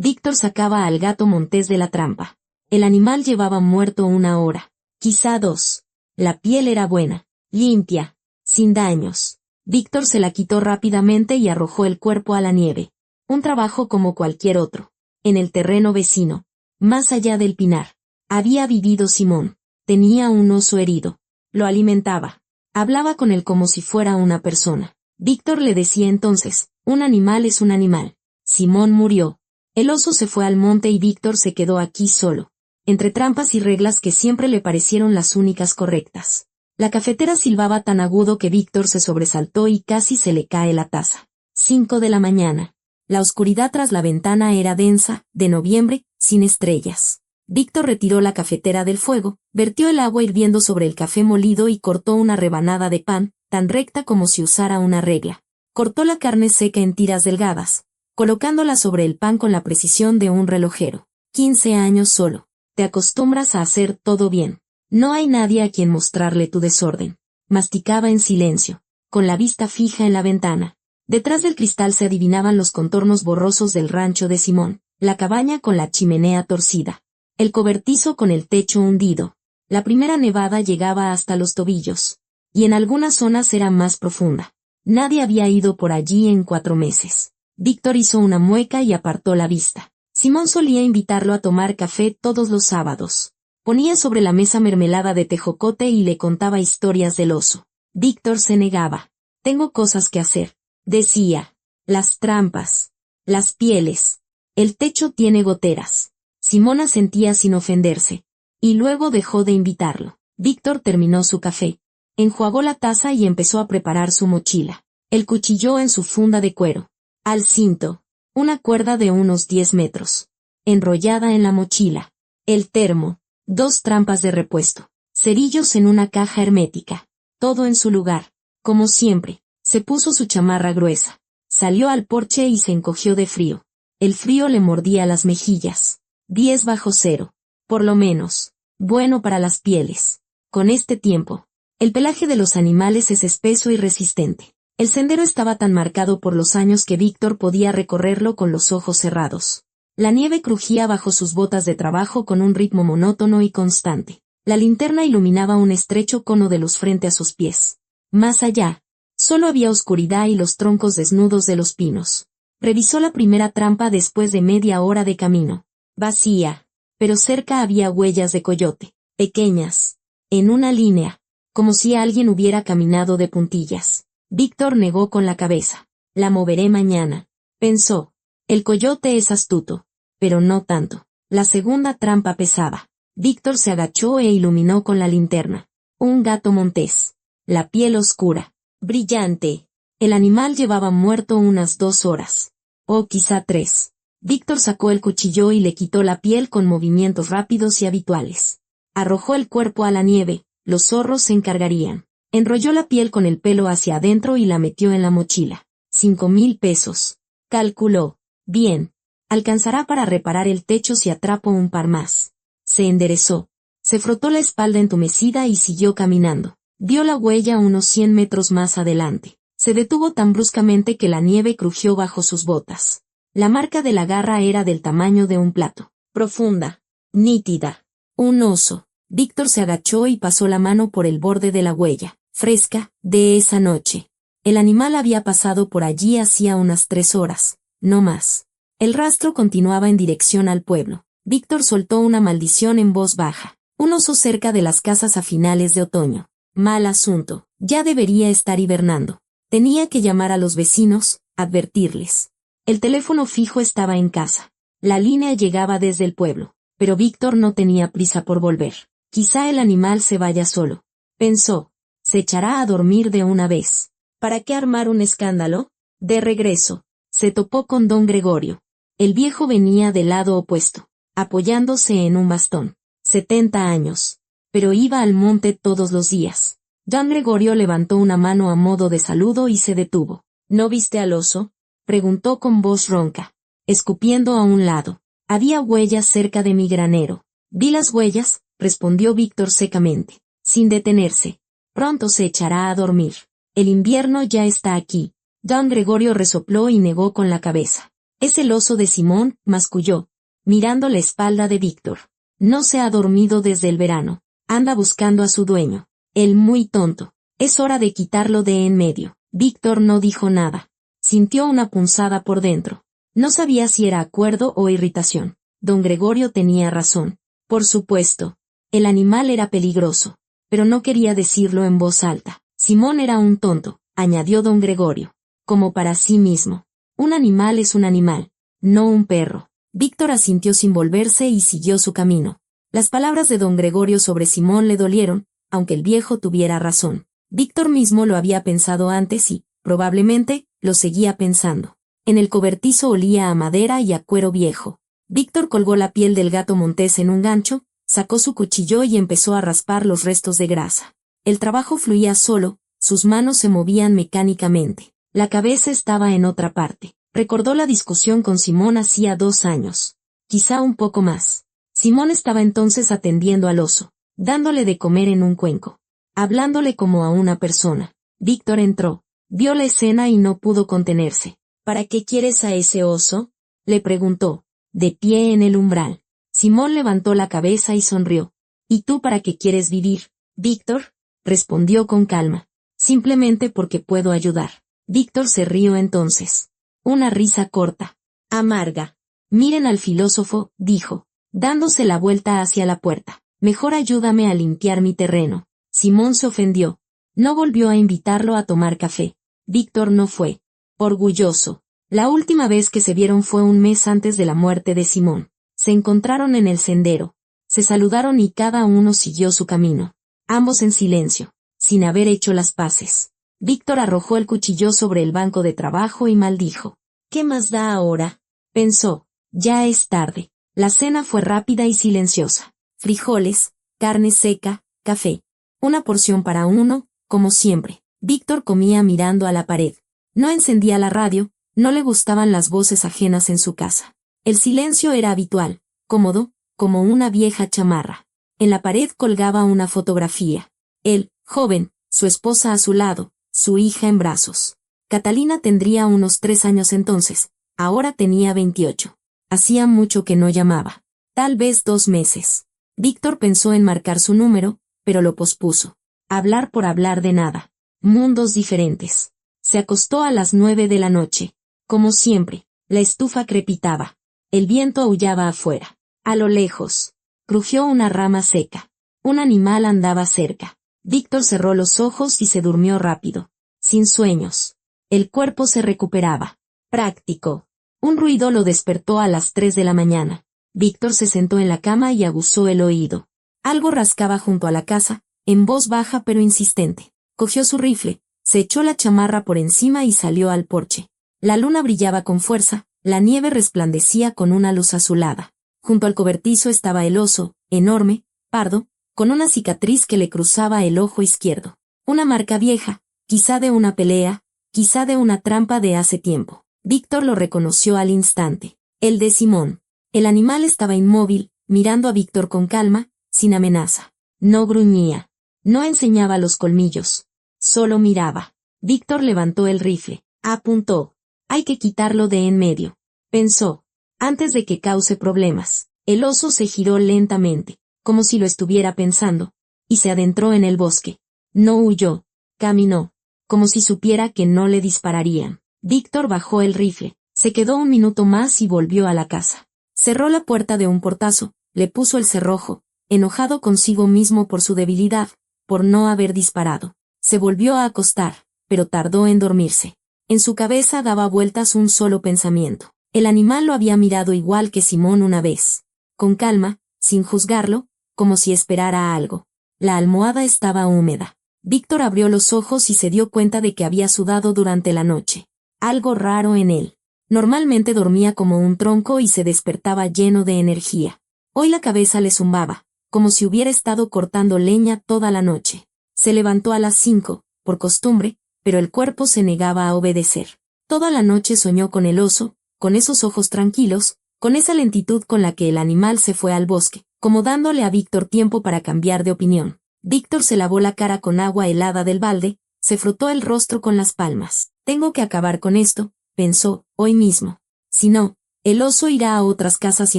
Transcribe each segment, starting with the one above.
Víctor sacaba al gato montés de la trampa. El animal llevaba muerto 1 hora, quizá 2. La piel era buena, limpia, sin daños. Víctor se la quitó rápidamente y arrojó el cuerpo a la nieve. Un trabajo como cualquier otro. En el terreno vecino, más allá del pinar, había vivido Simón. Tenía un oso herido. Lo alimentaba. Hablaba con él como si fuera una persona. Víctor le decía entonces, un animal es un animal. Simón murió. El oso se fue al monte y Víctor se quedó aquí solo, entre trampas y reglas que siempre le parecieron las únicas correctas. La cafetera silbaba tan agudo que Víctor se sobresaltó y casi se le cae la taza. 5 de la mañana. La oscuridad tras la ventana era densa, de noviembre, sin estrellas. Víctor retiró la cafetera del fuego, vertió el agua hirviendo sobre el café molido y cortó una rebanada de pan, tan recta como si usara una regla. Cortó la carne seca en tiras delgadas, colocándola sobre el pan con la precisión de un relojero. 15 años solo. Te acostumbras a hacer todo bien. No hay nadie a quien mostrarle tu desorden. Masticaba en silencio, con la vista fija en la ventana. Detrás del cristal se adivinaban los contornos borrosos del rancho de Simón, la cabaña con la chimenea torcida, el cobertizo con el techo hundido. La primera nevada llegaba hasta los tobillos, y en algunas zonas era más profunda. Nadie había ido por allí en 4 meses. Víctor hizo una mueca y apartó la vista. Simón solía invitarlo a tomar café todos los sábados. Ponía sobre la mesa mermelada de tejocote y le contaba historias del oso. Víctor se negaba. Tengo cosas que hacer, decía. Las trampas, las pieles. El techo tiene goteras. Simón asentía sin ofenderse, y luego dejó de invitarlo. Víctor terminó su café, enjuagó la taza y empezó a preparar su mochila. El cuchillo en su funda de cuero. Al cinto, una cuerda de unos 10 metros, enrollada en la mochila. El termo, 2 trampas de repuesto, cerillos en una caja hermética, todo en su lugar. Como siempre, se puso su chamarra gruesa, salió al porche y se encogió de frío. El frío le mordía las mejillas. 10 bajo cero, por lo menos, bueno para las pieles. Con este tiempo, el pelaje de los animales es espeso y resistente. El sendero estaba tan marcado por los años que Víctor podía recorrerlo con los ojos cerrados. La nieve crujía bajo sus botas de trabajo con un ritmo monótono y constante. La linterna iluminaba un estrecho cono de luz frente a sus pies. Más allá, solo había oscuridad y los troncos desnudos de los pinos. Revisó la primera trampa después de media hora de camino. Vacía, pero cerca había huellas de coyote, pequeñas, en una línea, como si alguien hubiera caminado de puntillas. Víctor negó con la cabeza. La moveré mañana, pensó. El coyote es astuto, pero no tanto. La segunda trampa pesaba. Víctor se agachó e iluminó con la linterna. Un gato montés. La piel oscura, brillante. El animal llevaba muerto unas 2 horas. O quizá 3. Víctor sacó el cuchillo y le quitó la piel con movimientos rápidos y habituales. Arrojó el cuerpo a la nieve, los zorros se encargarían. Enrolló la piel con el pelo hacia adentro y la metió en la mochila. 5,000 pesos. Calculó. Bien. Alcanzará para reparar el techo si atrapo un par más. Se enderezó. Se frotó la espalda entumecida y siguió caminando. Dio la huella unos 100 metros más adelante. Se detuvo tan bruscamente que la nieve crujió bajo sus botas. La marca de la garra era del tamaño de un plato. Profunda. Nítida. Un oso. Víctor se agachó y pasó la mano por el borde de la huella, fresca, de esa noche. El animal había pasado por allí hacía unas 3 horas, no más. El rastro continuaba en dirección al pueblo. Víctor soltó una maldición en voz baja. Un oso cerca de las casas a finales de otoño. Mal asunto. Ya debería estar hibernando. Tenía que llamar a los vecinos, advertirles. El teléfono fijo estaba en casa. La línea llegaba desde el pueblo, pero Víctor no tenía prisa por volver. Quizá el animal se vaya solo, pensó. Se echará a dormir de una vez. ¿Para qué armar un escándalo? De regreso, se topó con don Gregorio. El viejo venía del lado opuesto, apoyándose en un bastón. 70 años. Pero iba al monte todos los días. Don Gregorio levantó una mano a modo de saludo y se detuvo. ¿No viste al oso?, preguntó con voz ronca, escupiendo a un lado. Había huellas cerca de mi granero. Vi las huellas, respondió Víctor secamente, sin detenerse. Pronto se echará a dormir. El invierno ya está aquí. Don Gregorio resopló y negó con la cabeza. Es el oso de Simón, masculló, mirando la espalda de Víctor. No se ha dormido desde el verano. Anda buscando a su dueño. El muy tonto. Es hora de quitarlo de en medio. Víctor no dijo nada. Sintió una punzada por dentro. No sabía si era acuerdo o irritación. Don Gregorio tenía razón. Por supuesto. El animal era peligroso. Pero no quería decirlo en voz alta. Simón era un tonto, añadió don Gregorio. Como para sí mismo. Un animal es un animal, no un perro. Víctor asintió sin volverse y siguió su camino. Las palabras de don Gregorio sobre Simón le dolieron, aunque el viejo tuviera razón. Víctor mismo lo había pensado antes y, probablemente, lo seguía pensando. En el cobertizo olía a madera y a cuero viejo. Víctor colgó la piel del gato montés en un gancho, sacó su cuchillo y empezó a raspar los restos de grasa. El trabajo fluía solo, sus manos se movían mecánicamente. La cabeza estaba en otra parte. Recordó la discusión con Simón hacía 2 años. Quizá un poco más. Simón estaba entonces atendiendo al oso, dándole de comer en un cuenco, hablándole como a una persona. Víctor entró, vio la escena y no pudo contenerse. ¿Para qué quieres a ese oso?, le preguntó, de pie en el umbral. Simón levantó la cabeza y sonrió. ¿Y tú para qué quieres vivir, Víctor?, respondió con calma. Simplemente porque puedo ayudar. Víctor se rió entonces. Una risa corta, amarga. Miren al filósofo, dijo, dándose la vuelta hacia la puerta. Mejor ayúdame a limpiar mi terreno. Simón se ofendió. No volvió a invitarlo a tomar café. Víctor no fue. Orgulloso. La última vez que se vieron fue un mes antes de la muerte de Simón. Se encontraron en el sendero. Se saludaron y cada uno siguió su camino. Ambos en silencio, sin haber hecho las paces. Víctor arrojó el cuchillo sobre el banco de trabajo y maldijo. ¿Qué más da ahora?, pensó. Ya es tarde. La cena fue rápida y silenciosa. Frijoles, carne seca, café. Una porción para uno, como siempre. Víctor comía mirando a la pared. No encendía la radio, no le gustaban las voces ajenas en su casa. El silencio era habitual, cómodo, como una vieja chamarra. En la pared colgaba una fotografía. Él, joven, su esposa a su lado, su hija en brazos. Catalina tendría unos 3 años entonces, ahora tenía 28. Hacía mucho que no llamaba. Tal vez 2 meses. Víctor pensó en marcar su número, pero lo pospuso. Hablar por hablar de nada. Mundos diferentes. Se acostó a las 9 de la noche. Como siempre, la estufa crepitaba. El viento aullaba afuera. A lo lejos, crujió una rama seca. Un animal andaba cerca. Víctor cerró los ojos y se durmió rápido. Sin sueños. El cuerpo se recuperaba. Práctico. Un ruido lo despertó a las 3 de la mañana. Víctor se sentó en la cama y aguzó el oído. Algo rascaba junto a la casa, en voz baja pero insistente. Cogió su rifle, se echó la chamarra por encima y salió al porche. La luna brillaba con fuerza, la nieve resplandecía con una luz azulada. Junto al cobertizo estaba el oso, enorme, pardo, con una cicatriz que le cruzaba el ojo izquierdo. Una marca vieja, quizá de una pelea, quizá de una trampa de hace tiempo. Víctor lo reconoció al instante. El de Simón. El animal estaba inmóvil, mirando a Víctor con calma, sin amenaza. No gruñía. No enseñaba los colmillos. Solo miraba. Víctor levantó el rifle. Apuntó. Hay que quitarlo de en medio. Pensó. Antes de que cause problemas. El oso se giró lentamente, como si lo estuviera pensando, y se adentró en el bosque. No huyó. Caminó. Como si supiera que no le dispararían. Víctor bajó el rifle. Se quedó un minuto más y volvió a la casa. Cerró la puerta de un portazo, le puso el cerrojo, enojado consigo mismo por su debilidad, por no haber disparado. Se volvió a acostar, pero tardó en dormirse. En su cabeza daba vueltas un solo pensamiento. El animal lo había mirado igual que Simón una vez. Con calma, sin juzgarlo, como si esperara algo. La almohada estaba húmeda. Víctor abrió los ojos y se dio cuenta de que había sudado durante la noche. Algo raro en él. Normalmente dormía como un tronco y se despertaba lleno de energía. Hoy la cabeza le zumbaba, como si hubiera estado cortando leña toda la noche. Se levantó a las 5, por costumbre, pero el cuerpo se negaba a obedecer. Toda la noche soñó con el oso, con esos ojos tranquilos, con esa lentitud con la que el animal se fue al bosque, como dándole a Víctor tiempo para cambiar de opinión. Víctor se lavó la cara con agua helada del balde, se frotó el rostro con las palmas. Tengo que acabar con esto, pensó, hoy mismo. Si no, el oso irá a otras casas y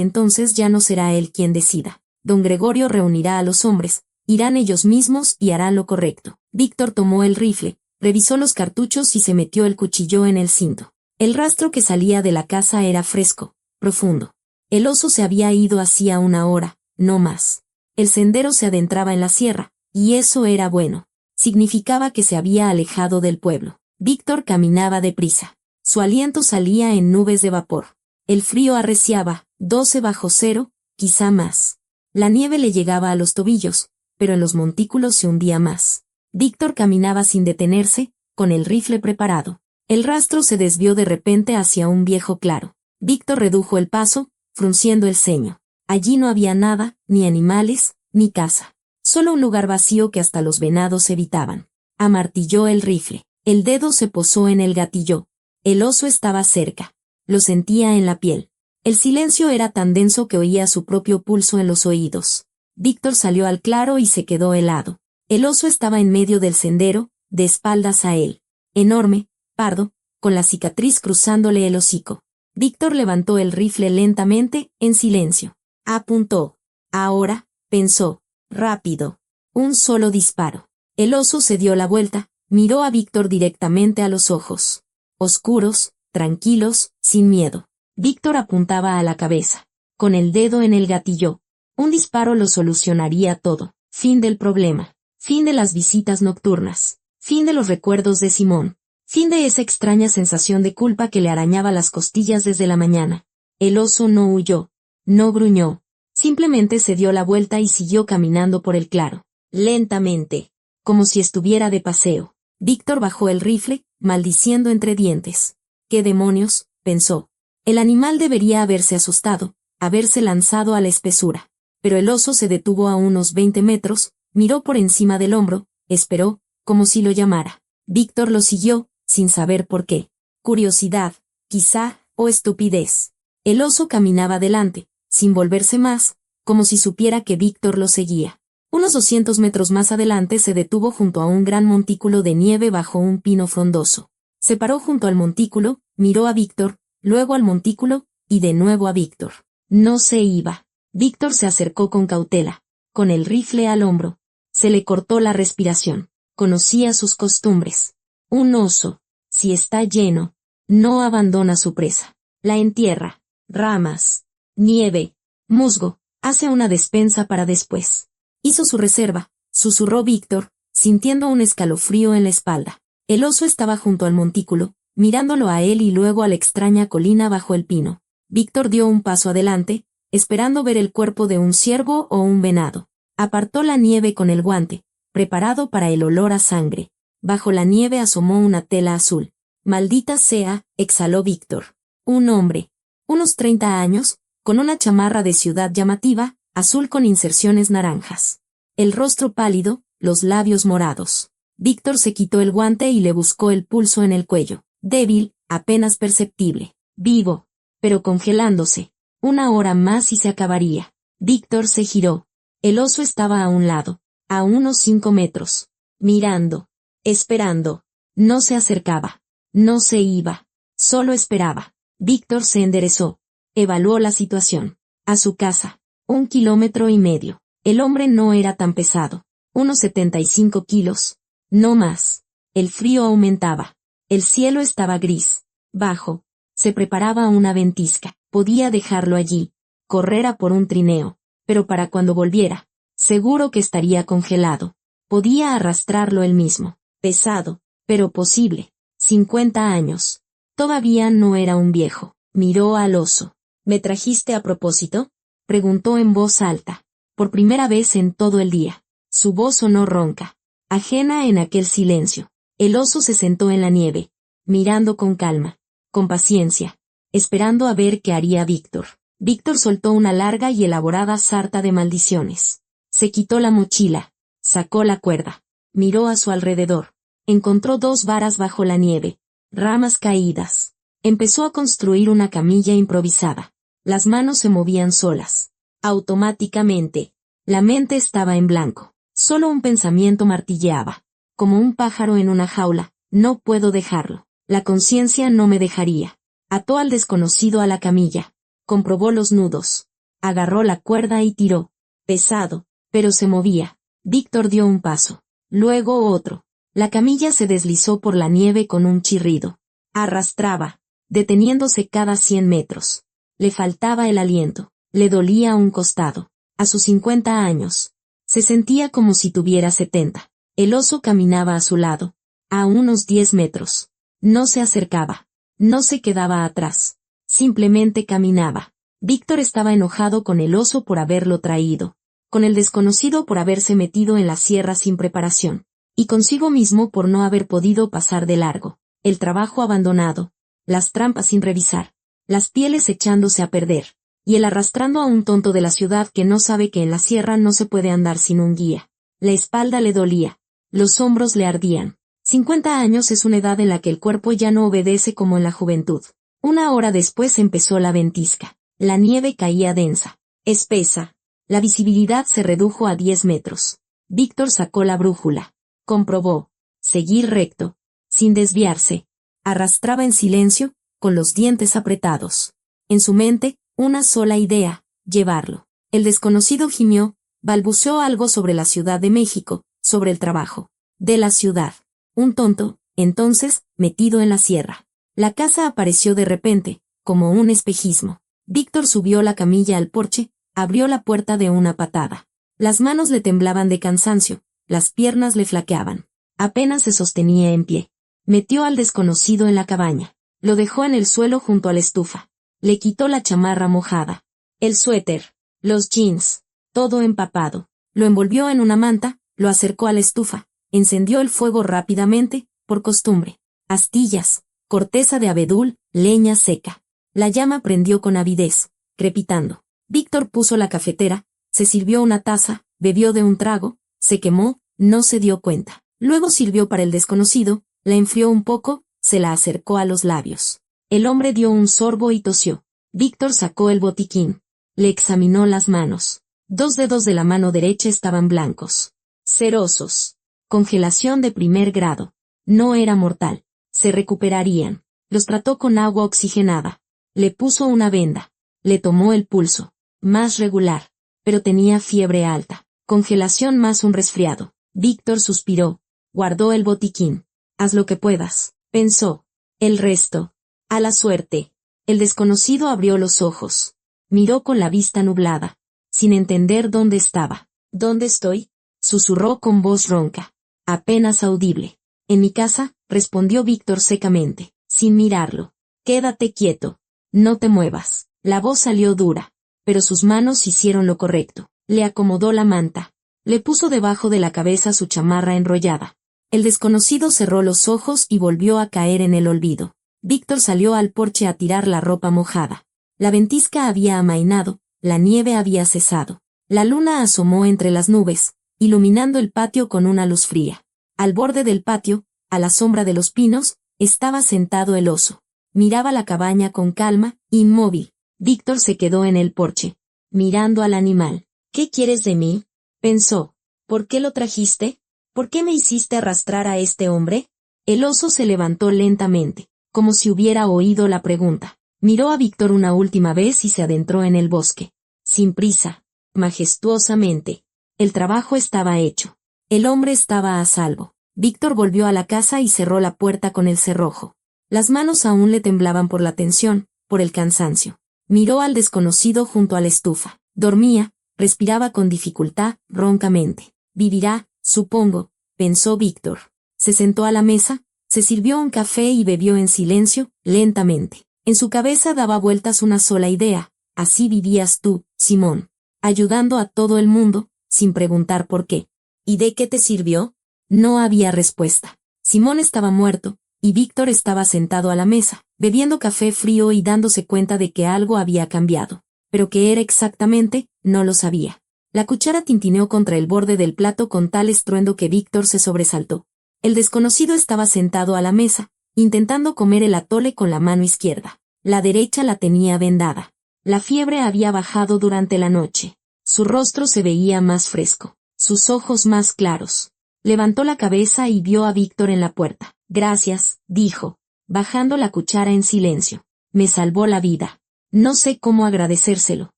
entonces ya no será él quien decida. Don Gregorio reunirá a los hombres, irán ellos mismos y harán lo correcto. Víctor tomó el rifle, revisó los cartuchos y se metió el cuchillo en el cinto. El rastro que salía de la casa era fresco, profundo. El oso se había ido hacía una hora, no más. El sendero se adentraba en la sierra, y eso era bueno. Significaba que se había alejado del pueblo. Víctor caminaba deprisa. Su aliento salía en nubes de vapor. El frío arreciaba, 12 bajo cero, quizá más. La nieve le llegaba a los tobillos, pero en los montículos se hundía más. Víctor caminaba sin detenerse, con el rifle preparado. El rastro se desvió de repente hacia un viejo claro. Víctor redujo el paso, frunciendo el ceño. Allí no había nada, ni animales, ni casa. Solo un lugar vacío que hasta los venados evitaban. Amartilló el rifle. El dedo se posó en el gatillo. El oso estaba cerca. Lo sentía en la piel. El silencio era tan denso que oía su propio pulso en los oídos. Víctor salió al claro y se quedó helado. El oso estaba en medio del sendero, de espaldas a él. Enorme, pardo, con la cicatriz cruzándole el hocico. Víctor levantó el rifle lentamente, en silencio. Apuntó. Ahora, pensó, rápido. Un solo disparo. El oso se dio la vuelta, miró a Víctor directamente a los ojos. Oscuros, tranquilos, sin miedo. Víctor apuntaba a la cabeza. Con el dedo en el gatillo. Un disparo lo solucionaría todo. Fin del problema. Fin de las visitas nocturnas. Fin de los recuerdos de Simón. Fin de esa extraña sensación de culpa que le arañaba las costillas desde la mañana. El oso no huyó. No gruñó. Simplemente se dio la vuelta y siguió caminando por el claro. Lentamente. Como si estuviera de paseo. Víctor bajó el rifle, maldiciendo entre dientes. ¿Qué demonios?, pensó. El animal debería haberse asustado, haberse lanzado a la espesura. Pero el oso se detuvo a unos 20 metros, miró por encima del hombro, esperó, como si lo llamara. Víctor lo siguió, sin saber por qué. Curiosidad, quizá, o estupidez. El oso caminaba delante, sin volverse más, como si supiera que Víctor lo seguía. Unos 200 metros más adelante se detuvo junto a un gran montículo de nieve bajo un pino frondoso. Se paró junto al montículo, miró a Víctor, luego al montículo, y de nuevo a Víctor. No se iba. Víctor se acercó con cautela, con el rifle al hombro. Se le cortó la respiración. Conocía sus costumbres. Un oso, si está lleno, no abandona su presa. La entierra. Ramas, nieve, musgo, hace una despensa para después. Hizo su reserva, susurró Víctor, sintiendo un escalofrío en la espalda. El oso estaba junto al montículo, mirándolo a él y luego a la extraña colina bajo el pino. Víctor dio un paso adelante, esperando ver el cuerpo de un ciervo o un venado. Apartó la nieve con el guante, preparado para el olor a sangre. Bajo la nieve asomó una tela azul. Maldita sea, exhaló Víctor. Un hombre, unos 30 años, con una chamarra de ciudad llamativa, azul con inserciones naranjas. El rostro pálido, los labios morados. Víctor se quitó el guante y le buscó el pulso en el cuello. Débil, apenas perceptible. Vivo, pero congelándose. Una hora más y se acabaría. Víctor se giró. El oso estaba a un lado, a unos 5 metros. Mirando. Esperando. No se acercaba. No se iba. Solo esperaba. Víctor se enderezó. Evaluó la situación. A su casa. 1,5 kilómetros. El hombre no era tan pesado. Unos 75 kilos. No más. El frío aumentaba. El cielo estaba gris. Bajo. Se preparaba una ventisca. Podía dejarlo allí. Correr a por un trineo. Pero para cuando volviera. Seguro que estaría congelado. Podía arrastrarlo él mismo. Pesado. Pero posible. 50 años. Todavía no era un viejo. Miró al oso. ¿Me trajiste a propósito?, preguntó en voz alta. Por primera vez en todo el día. Su voz sonó ronca. Ajena en aquel silencio. El oso se sentó en la nieve. Mirando con calma. Con paciencia. Esperando a ver qué haría Víctor. Víctor soltó una larga y elaborada sarta de maldiciones. Se quitó la mochila. Sacó la cuerda. Miró a su alrededor. Encontró 2 varas bajo la nieve. Ramas caídas. Empezó a construir una camilla improvisada. Las manos se movían solas. Automáticamente. La mente estaba en blanco. Solo un pensamiento martilleaba. Como un pájaro en una jaula. No puedo dejarlo. La conciencia no me dejaría. Ató al desconocido a la camilla. Comprobó los nudos. Agarró la cuerda y tiró. Pesado, pero se movía. Víctor dio un paso. Luego otro. La camilla se deslizó por la nieve con un chirrido. Arrastraba, deteniéndose cada 100 metros. Le faltaba el aliento. Le dolía un costado. A sus 50 años. Se sentía como si tuviera 70. El oso caminaba a su lado. A unos 10 metros. No se acercaba. No se quedaba atrás. Simplemente caminaba. Víctor estaba enojado con el oso por haberlo traído. Con el desconocido por haberse metido en la sierra sin preparación. Y consigo mismo por no haber podido pasar de largo. El trabajo abandonado. Las trampas sin revisar. Las pieles echándose a perder. Y el arrastrando a un tonto de la ciudad que no sabe que en la sierra no se puede andar sin un guía. La espalda le dolía. Los hombros le ardían. 50 años es una edad en la que el cuerpo ya no obedece como en la juventud. Una hora después empezó la ventisca. La nieve caía densa. Espesa. La visibilidad se redujo a 10 metros. Víctor sacó la brújula. Comprobó. Seguir recto. Sin desviarse. Arrastraba en silencio, con los dientes apretados. En su mente, una sola idea, llevarlo. El desconocido gimió, balbuceó algo sobre la Ciudad de México, sobre el trabajo. De la ciudad. Un tonto, entonces, metido en la sierra. La casa apareció de repente, como un espejismo. Víctor subió la camilla al porche, abrió la puerta de una patada. Las manos le temblaban de cansancio, las piernas le flaqueaban. Apenas se sostenía en pie. Metió al desconocido en la cabaña. Lo dejó en el suelo junto a la estufa. Le quitó la chamarra mojada. El suéter. Los jeans. Todo empapado. Lo envolvió en una manta, lo acercó a la estufa. Encendió el fuego rápidamente, por costumbre. Astillas, corteza de abedul, leña seca. La llama prendió con avidez, crepitando. Víctor puso la cafetera, se sirvió una taza, bebió de un trago, se quemó, no se dio cuenta. Luego sirvió para el desconocido, la enfrió un poco, se la acercó a los labios. El hombre dio un sorbo y tosió. Víctor sacó el botiquín. Le examinó las manos. 2 dedos de la mano derecha estaban blancos. Cerosos. Congelación de primer grado. No era mortal. Se recuperarían. Los trató con agua oxigenada. Le puso una venda. Le tomó el pulso. Más regular. Pero tenía fiebre alta. Congelación más un resfriado. Víctor suspiró. Guardó el botiquín. Haz lo que puedas, pensó. El resto. A la suerte. El desconocido abrió los ojos. Miró con la vista nublada. Sin entender dónde estaba. ¿Dónde estoy? Susurró con voz ronca. Apenas audible. En mi casa, respondió Víctor secamente, sin mirarlo. Quédate quieto. No te muevas. La voz salió dura. Pero sus manos hicieron lo correcto. Le acomodó la manta. Le puso debajo de la cabeza su chamarra enrollada. El desconocido cerró los ojos y volvió a caer en el olvido. Víctor salió al porche a tirar la ropa mojada. La ventisca había amainado, la nieve había cesado. La luna asomó entre las nubes, iluminando el patio con una luz fría. Al borde del patio, a la sombra de los pinos, estaba sentado el oso. Miraba la cabaña con calma, inmóvil. Víctor se quedó en el porche, mirando al animal. ¿Qué quieres de mí? Pensó. ¿Por qué lo trajiste? ¿Por qué me hiciste arrastrar a este hombre? El oso se levantó lentamente, como si hubiera oído la pregunta. Miró a Víctor una última vez y se adentró en el bosque. Sin prisa, majestuosamente. El trabajo estaba hecho. El hombre estaba a salvo. Víctor volvió a la casa y cerró la puerta con el cerrojo. Las manos aún le temblaban por la tensión, por el cansancio. Miró al desconocido junto a la estufa. Dormía, respiraba con dificultad, roncamente. Vivirá, supongo, pensó Víctor. Se sentó a la mesa, se sirvió un café y bebió en silencio, lentamente. En su cabeza daba vueltas una sola idea. Así vivías tú, Simón. Ayudando a todo el mundo, sin preguntar por qué. ¿Y de qué te sirvió? No había respuesta. Simón estaba muerto, y Víctor estaba sentado a la mesa, bebiendo café frío y dándose cuenta de que algo había cambiado. Pero qué era exactamente, no lo sabía. La cuchara tintineó contra el borde del plato con tal estruendo que Víctor se sobresaltó. El desconocido estaba sentado a la mesa, intentando comer el atole con la mano izquierda. La derecha la tenía vendada. La fiebre había bajado durante la noche. Su rostro se veía más fresco, sus ojos más claros. Levantó la cabeza y vio a Víctor en la puerta. Gracias, dijo, bajando la cuchara en silencio. Me salvó la vida. No sé cómo agradecérselo.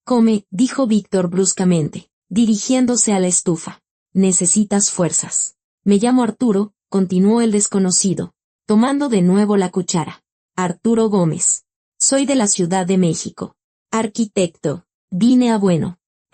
Come, dijo Víctor bruscamente, dirigiéndose a la estufa. Necesitas fuerzas. Me llamo Arturo, continuó el desconocido, tomando de nuevo la cuchara. Arturo Gómez. Soy de la Ciudad de México. Arquitecto. Vine a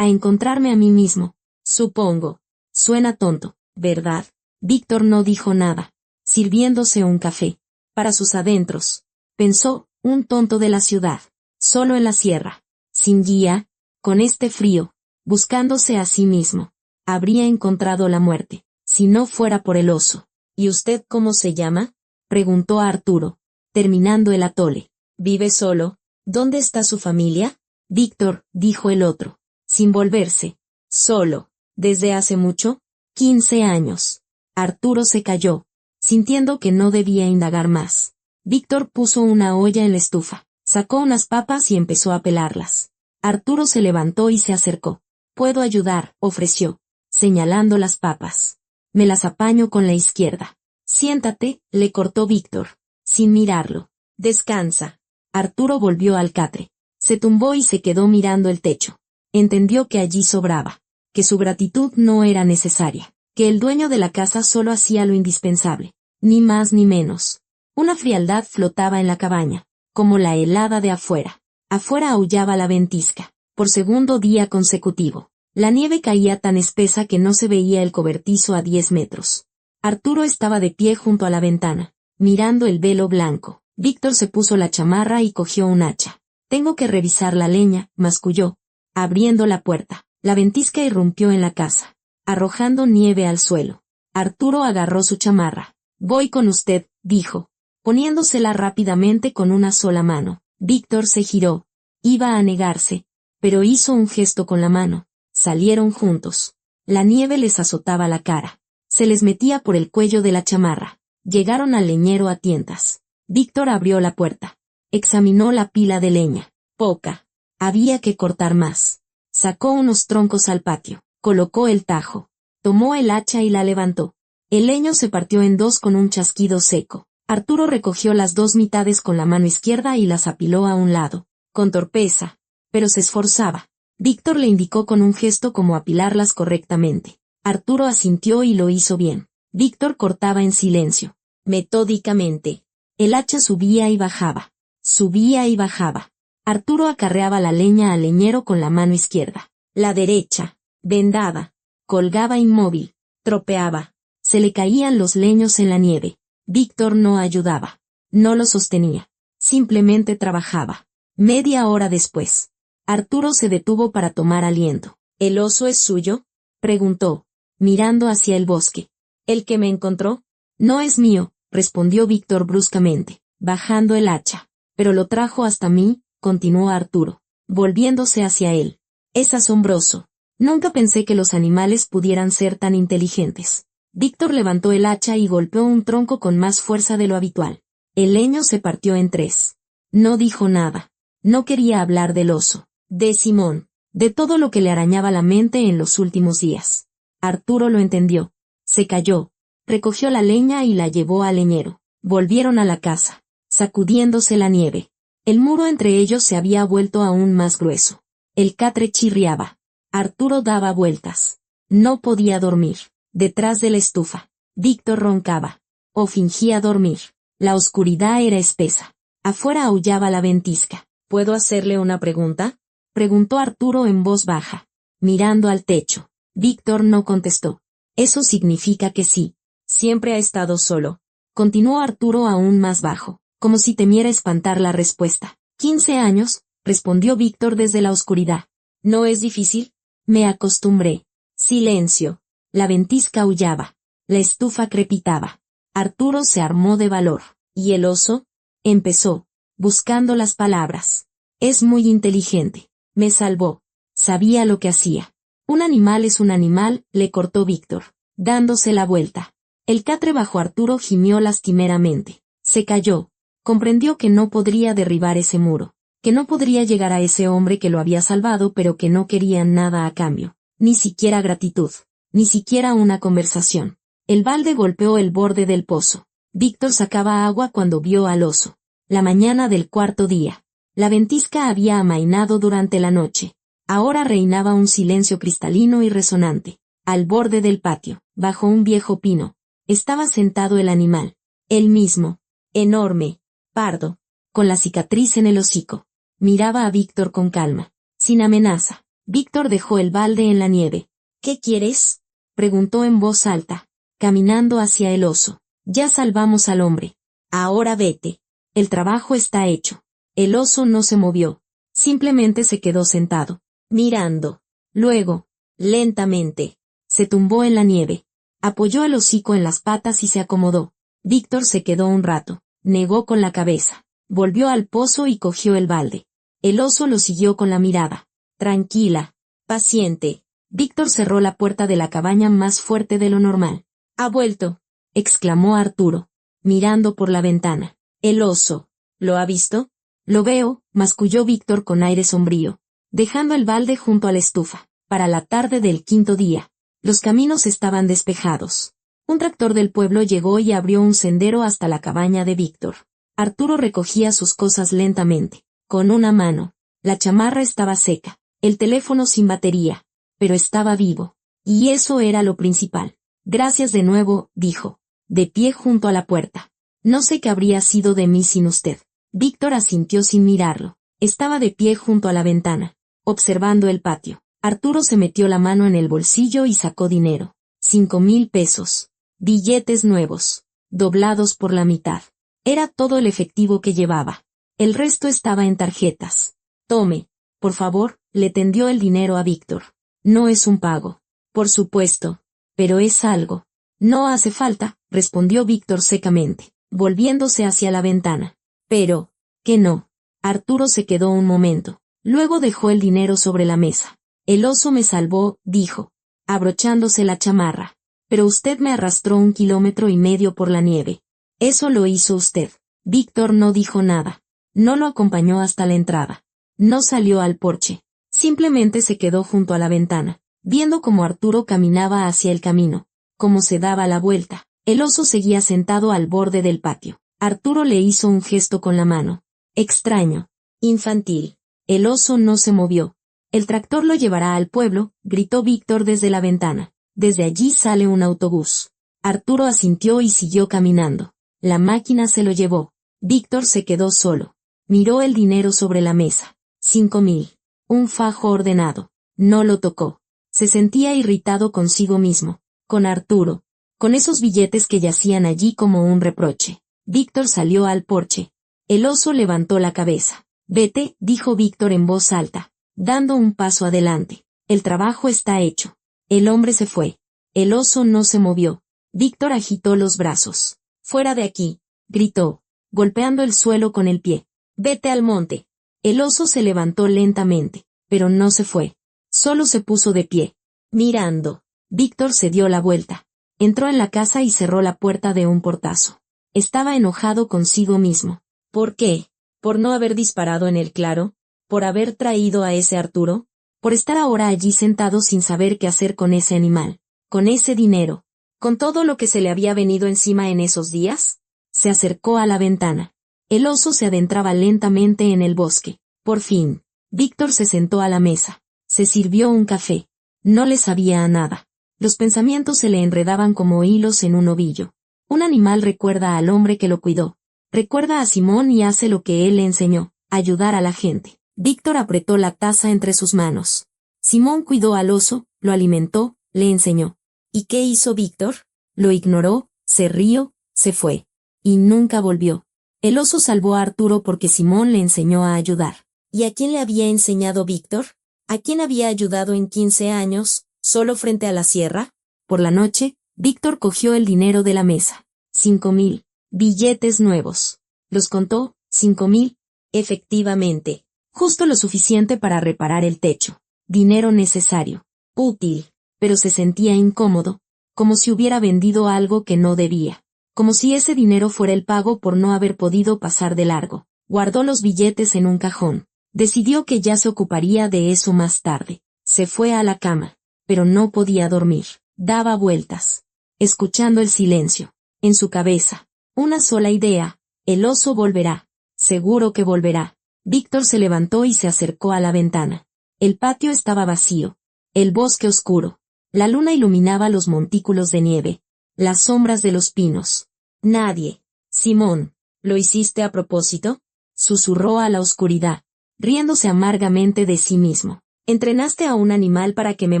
encontrarme a mí mismo. Supongo. Suena tonto, ¿verdad? Víctor no dijo nada, sirviéndose un café. Para sus adentros. Pensó, un tonto de la ciudad. Solo en la sierra. Sin guía, con este frío, buscándose a sí mismo. Habría encontrado la muerte, si no fuera por el oso. ¿Y usted cómo se llama? Preguntó a Arturo, terminando el atole. ¿Vive solo? ¿Dónde está su familia? Víctor, dijo el otro, sin volverse. Solo. ¿Desde hace mucho? 15 años. Arturo se calló, sintiendo que no debía indagar más. Víctor puso una olla en la estufa, sacó unas papas y empezó a pelarlas. Arturo se levantó y se acercó. «Puedo ayudar», ofreció, señalando las papas. «Me las apaño con la izquierda». «Siéntate», le cortó Víctor, sin mirarlo. «Descansa». Arturo volvió al catre. Se tumbó y se quedó mirando el techo. Entendió que allí sobraba, que su gratitud no era necesaria, que el dueño de la casa solo hacía lo indispensable, ni más ni menos. Una frialdad flotaba en la cabaña, como la helada de afuera. Afuera aullaba la ventisca, por segundo día consecutivo. La nieve caía tan espesa que no se veía el cobertizo a 10 metros. Arturo estaba de pie junto a la ventana, mirando el velo blanco. Víctor se puso la chamarra y cogió un hacha. «Tengo que revisar la leña», masculló, abriendo la puerta. La ventisca irrumpió en la casa, arrojando nieve al suelo. Arturo agarró su chamarra. «Voy con usted», dijo, poniéndosela rápidamente con una sola mano. Víctor se giró. Iba a negarse, pero hizo un gesto con la mano. Salieron juntos. La nieve les azotaba la cara. Se les metía por el cuello de la chamarra. Llegaron al leñero a tientas. Víctor abrió la puerta. Examinó la pila de leña. Poca. Había que cortar más. Sacó unos troncos al patio. Colocó el tajo. Tomó el hacha y la levantó. El leño se partió en dos con un chasquido seco. Arturo recogió las dos mitades con la mano izquierda y las apiló a un lado, con torpeza, pero se esforzaba. Víctor le indicó con un gesto cómo apilarlas correctamente. Arturo asintió y lo hizo bien. Víctor cortaba en silencio, metódicamente. El hacha subía y bajaba. Subía y bajaba. Arturo acarreaba la leña al leñero con la mano izquierda. La derecha, vendada, colgaba inmóvil, tropeaba. Se le caían los leños en la nieve. Víctor no ayudaba. No lo sostenía. Simplemente trabajaba. Media hora después, Arturo se detuvo para tomar aliento. ¿El oso es suyo?, preguntó, mirando hacia el bosque. ¿El que me encontró? No es mío, respondió Víctor bruscamente, bajando el hacha. Pero lo trajo hasta mí, continuó Arturo, volviéndose hacia él. Es asombroso. Nunca pensé que los animales pudieran ser tan inteligentes. Víctor levantó el hacha y golpeó un tronco con más fuerza de lo habitual. El leño se partió en tres. No dijo nada. No quería hablar del oso, de Simón, de todo lo que le arañaba la mente en los últimos días. Arturo lo entendió. Se calló. Recogió la leña y la llevó al leñero. Volvieron a la casa, sacudiéndose la nieve. El muro entre ellos se había vuelto aún más grueso. El catre chirriaba. Arturo daba vueltas. No podía dormir. Detrás de la estufa, Víctor roncaba, o fingía dormir. La oscuridad era espesa. Afuera aullaba la ventisca. ¿Puedo hacerle una pregunta?, preguntó Arturo en voz baja, mirando al techo. Víctor no contestó. Eso significa que sí. Siempre ha estado solo. Continuó Arturo aún más bajo, como si temiera espantar la respuesta. 15 años, respondió Víctor desde la oscuridad. ¿No es difícil? Me acostumbré. Silencio. La ventisca aullaba. La estufa crepitaba. Arturo se armó de valor. ¿Y el oso?, empezó, buscando las palabras. Es muy inteligente. Me salvó. Sabía lo que hacía. Un animal es un animal, le cortó Víctor, dándose la vuelta. El catre bajo Arturo gimió lastimeramente. Se calló. Comprendió que no podría derribar ese muro, que no podría llegar a ese hombre que lo había salvado pero que no quería nada a cambio, ni siquiera gratitud. Ni siquiera una conversación. El balde golpeó el borde del pozo. Víctor sacaba agua cuando vio al oso. La mañana del cuarto día. La ventisca había amainado durante la noche. Ahora reinaba un silencio cristalino y resonante. Al borde del patio, bajo un viejo pino, estaba sentado el animal. Él mismo. Enorme. Pardo. Con la cicatriz en el hocico. Miraba a Víctor con calma. Sin amenaza. Víctor dejó el balde en la nieve. ¿Qué quieres? Preguntó en voz alta, caminando hacia el oso. Ya salvamos al hombre. Ahora vete. El trabajo está hecho. El oso no se movió. Simplemente se quedó sentado, mirando. Luego, lentamente, se tumbó en la nieve. Apoyó el hocico en las patas y se acomodó. Víctor se quedó un rato. Negó con la cabeza. Volvió al pozo y cogió el balde. El oso lo siguió con la mirada. Tranquila. Paciente. Víctor cerró la puerta de la cabaña más fuerte de lo normal. «Ha vuelto», exclamó Arturo, mirando por la ventana. «El oso. ¿Lo ha visto?» «Lo veo», masculló Víctor con aire sombrío, dejando el balde junto a la estufa. Para la tarde del quinto día. Los caminos estaban despejados. Un tractor del pueblo llegó y abrió un sendero hasta la cabaña de Víctor. Arturo recogía sus cosas lentamente, con una mano. La chamarra estaba seca, el teléfono sin batería, pero estaba vivo. Y eso era lo principal. «Gracias de nuevo», dijo, de pie junto a la puerta. «No sé qué habría sido de mí sin usted». Víctor asintió sin mirarlo. Estaba de pie junto a la ventana, observando el patio. Arturo se metió la mano en el bolsillo y sacó dinero. 5,000 pesos. Billetes nuevos, doblados por la mitad. Era todo el efectivo que llevaba. El resto estaba en tarjetas. «Tome, por favor», le tendió el dinero a Víctor. «No es un pago». «Por supuesto. Pero es algo». «No hace falta», respondió Víctor secamente, volviéndose hacia la ventana. «Pero, ¿qué no?» Arturo se quedó un momento. Luego dejó el dinero sobre la mesa. «El oso me salvó», dijo, abrochándose la chamarra. «Pero usted me arrastró 1,5 kilómetros por la nieve. Eso lo hizo usted». Víctor no dijo nada. No lo acompañó hasta la entrada. No salió al porche. Simplemente se quedó junto a la ventana, viendo cómo Arturo caminaba hacia el camino, cómo se daba la vuelta. El oso seguía sentado al borde del patio. Arturo le hizo un gesto con la mano. Extraño. Infantil. El oso no se movió. «El tractor lo llevará al pueblo», gritó Víctor desde la ventana. «Desde allí sale un autobús». Arturo asintió y siguió caminando. La máquina se lo llevó. Víctor se quedó solo. Miró el dinero sobre la mesa. 5,000. Un fajo ordenado. No lo tocó. Se sentía irritado consigo mismo, con Arturo, con esos billetes que yacían allí como un reproche. Víctor salió al porche. El oso levantó la cabeza. «Vete», dijo Víctor en voz alta, dando un paso adelante. «El trabajo está hecho». El hombre se fue. El oso no se movió. Víctor agitó los brazos. «Fuera de aquí», gritó, golpeando el suelo con el pie. «Vete al monte». El oso se levantó lentamente, pero no se fue. Solo se puso de pie, mirando. Víctor se dio la vuelta. Entró en la casa y cerró la puerta de un portazo. Estaba enojado consigo mismo. ¿Por qué? ¿Por no haber disparado en el claro? ¿Por haber traído a ese Arturo? ¿Por estar ahora allí sentado sin saber qué hacer con ese animal? ¿Con ese dinero? ¿Con todo lo que se le había venido encima en esos días? Se acercó a la ventana. El oso se adentraba lentamente en el bosque. Por fin, Víctor se sentó a la mesa. Se sirvió un café. No le sabía a nada. Los pensamientos se le enredaban como hilos en un ovillo. Un animal recuerda al hombre que lo cuidó. Recuerda a Simón y hace lo que él le enseñó, ayudar a la gente. Víctor apretó la taza entre sus manos. Simón cuidó al oso, lo alimentó, le enseñó. ¿Y qué hizo Víctor? Lo ignoró, se rió, se fue. Y nunca volvió. El oso salvó a Arturo porque Simón le enseñó a ayudar. ¿Y a quién le había enseñado Víctor? ¿A quién había ayudado en 15 años, solo frente a la sierra? Por la noche, Víctor cogió el dinero de la mesa. 5,000. Billetes nuevos. Los contó. 5,000. Efectivamente. Justo lo suficiente para reparar el techo. Dinero necesario. Útil. Pero se sentía incómodo. Como si hubiera vendido algo que no debía. Como si ese dinero fuera el pago por no haber podido pasar de largo. Guardó los billetes en un cajón. Decidió que ya se ocuparía de eso más tarde. Se fue a la cama. Pero no podía dormir. Daba vueltas. Escuchando el silencio. En su cabeza. Una sola idea. El oso volverá. Seguro que volverá. Víctor se levantó y se acercó a la ventana. El patio estaba vacío. El bosque oscuro. La luna iluminaba los montículos de nieve. Las sombras de los pinos. Nadie. Simón, ¿lo hiciste a propósito? Susurró a la oscuridad, riéndose amargamente de sí mismo. ¿Entrenaste a un animal para que me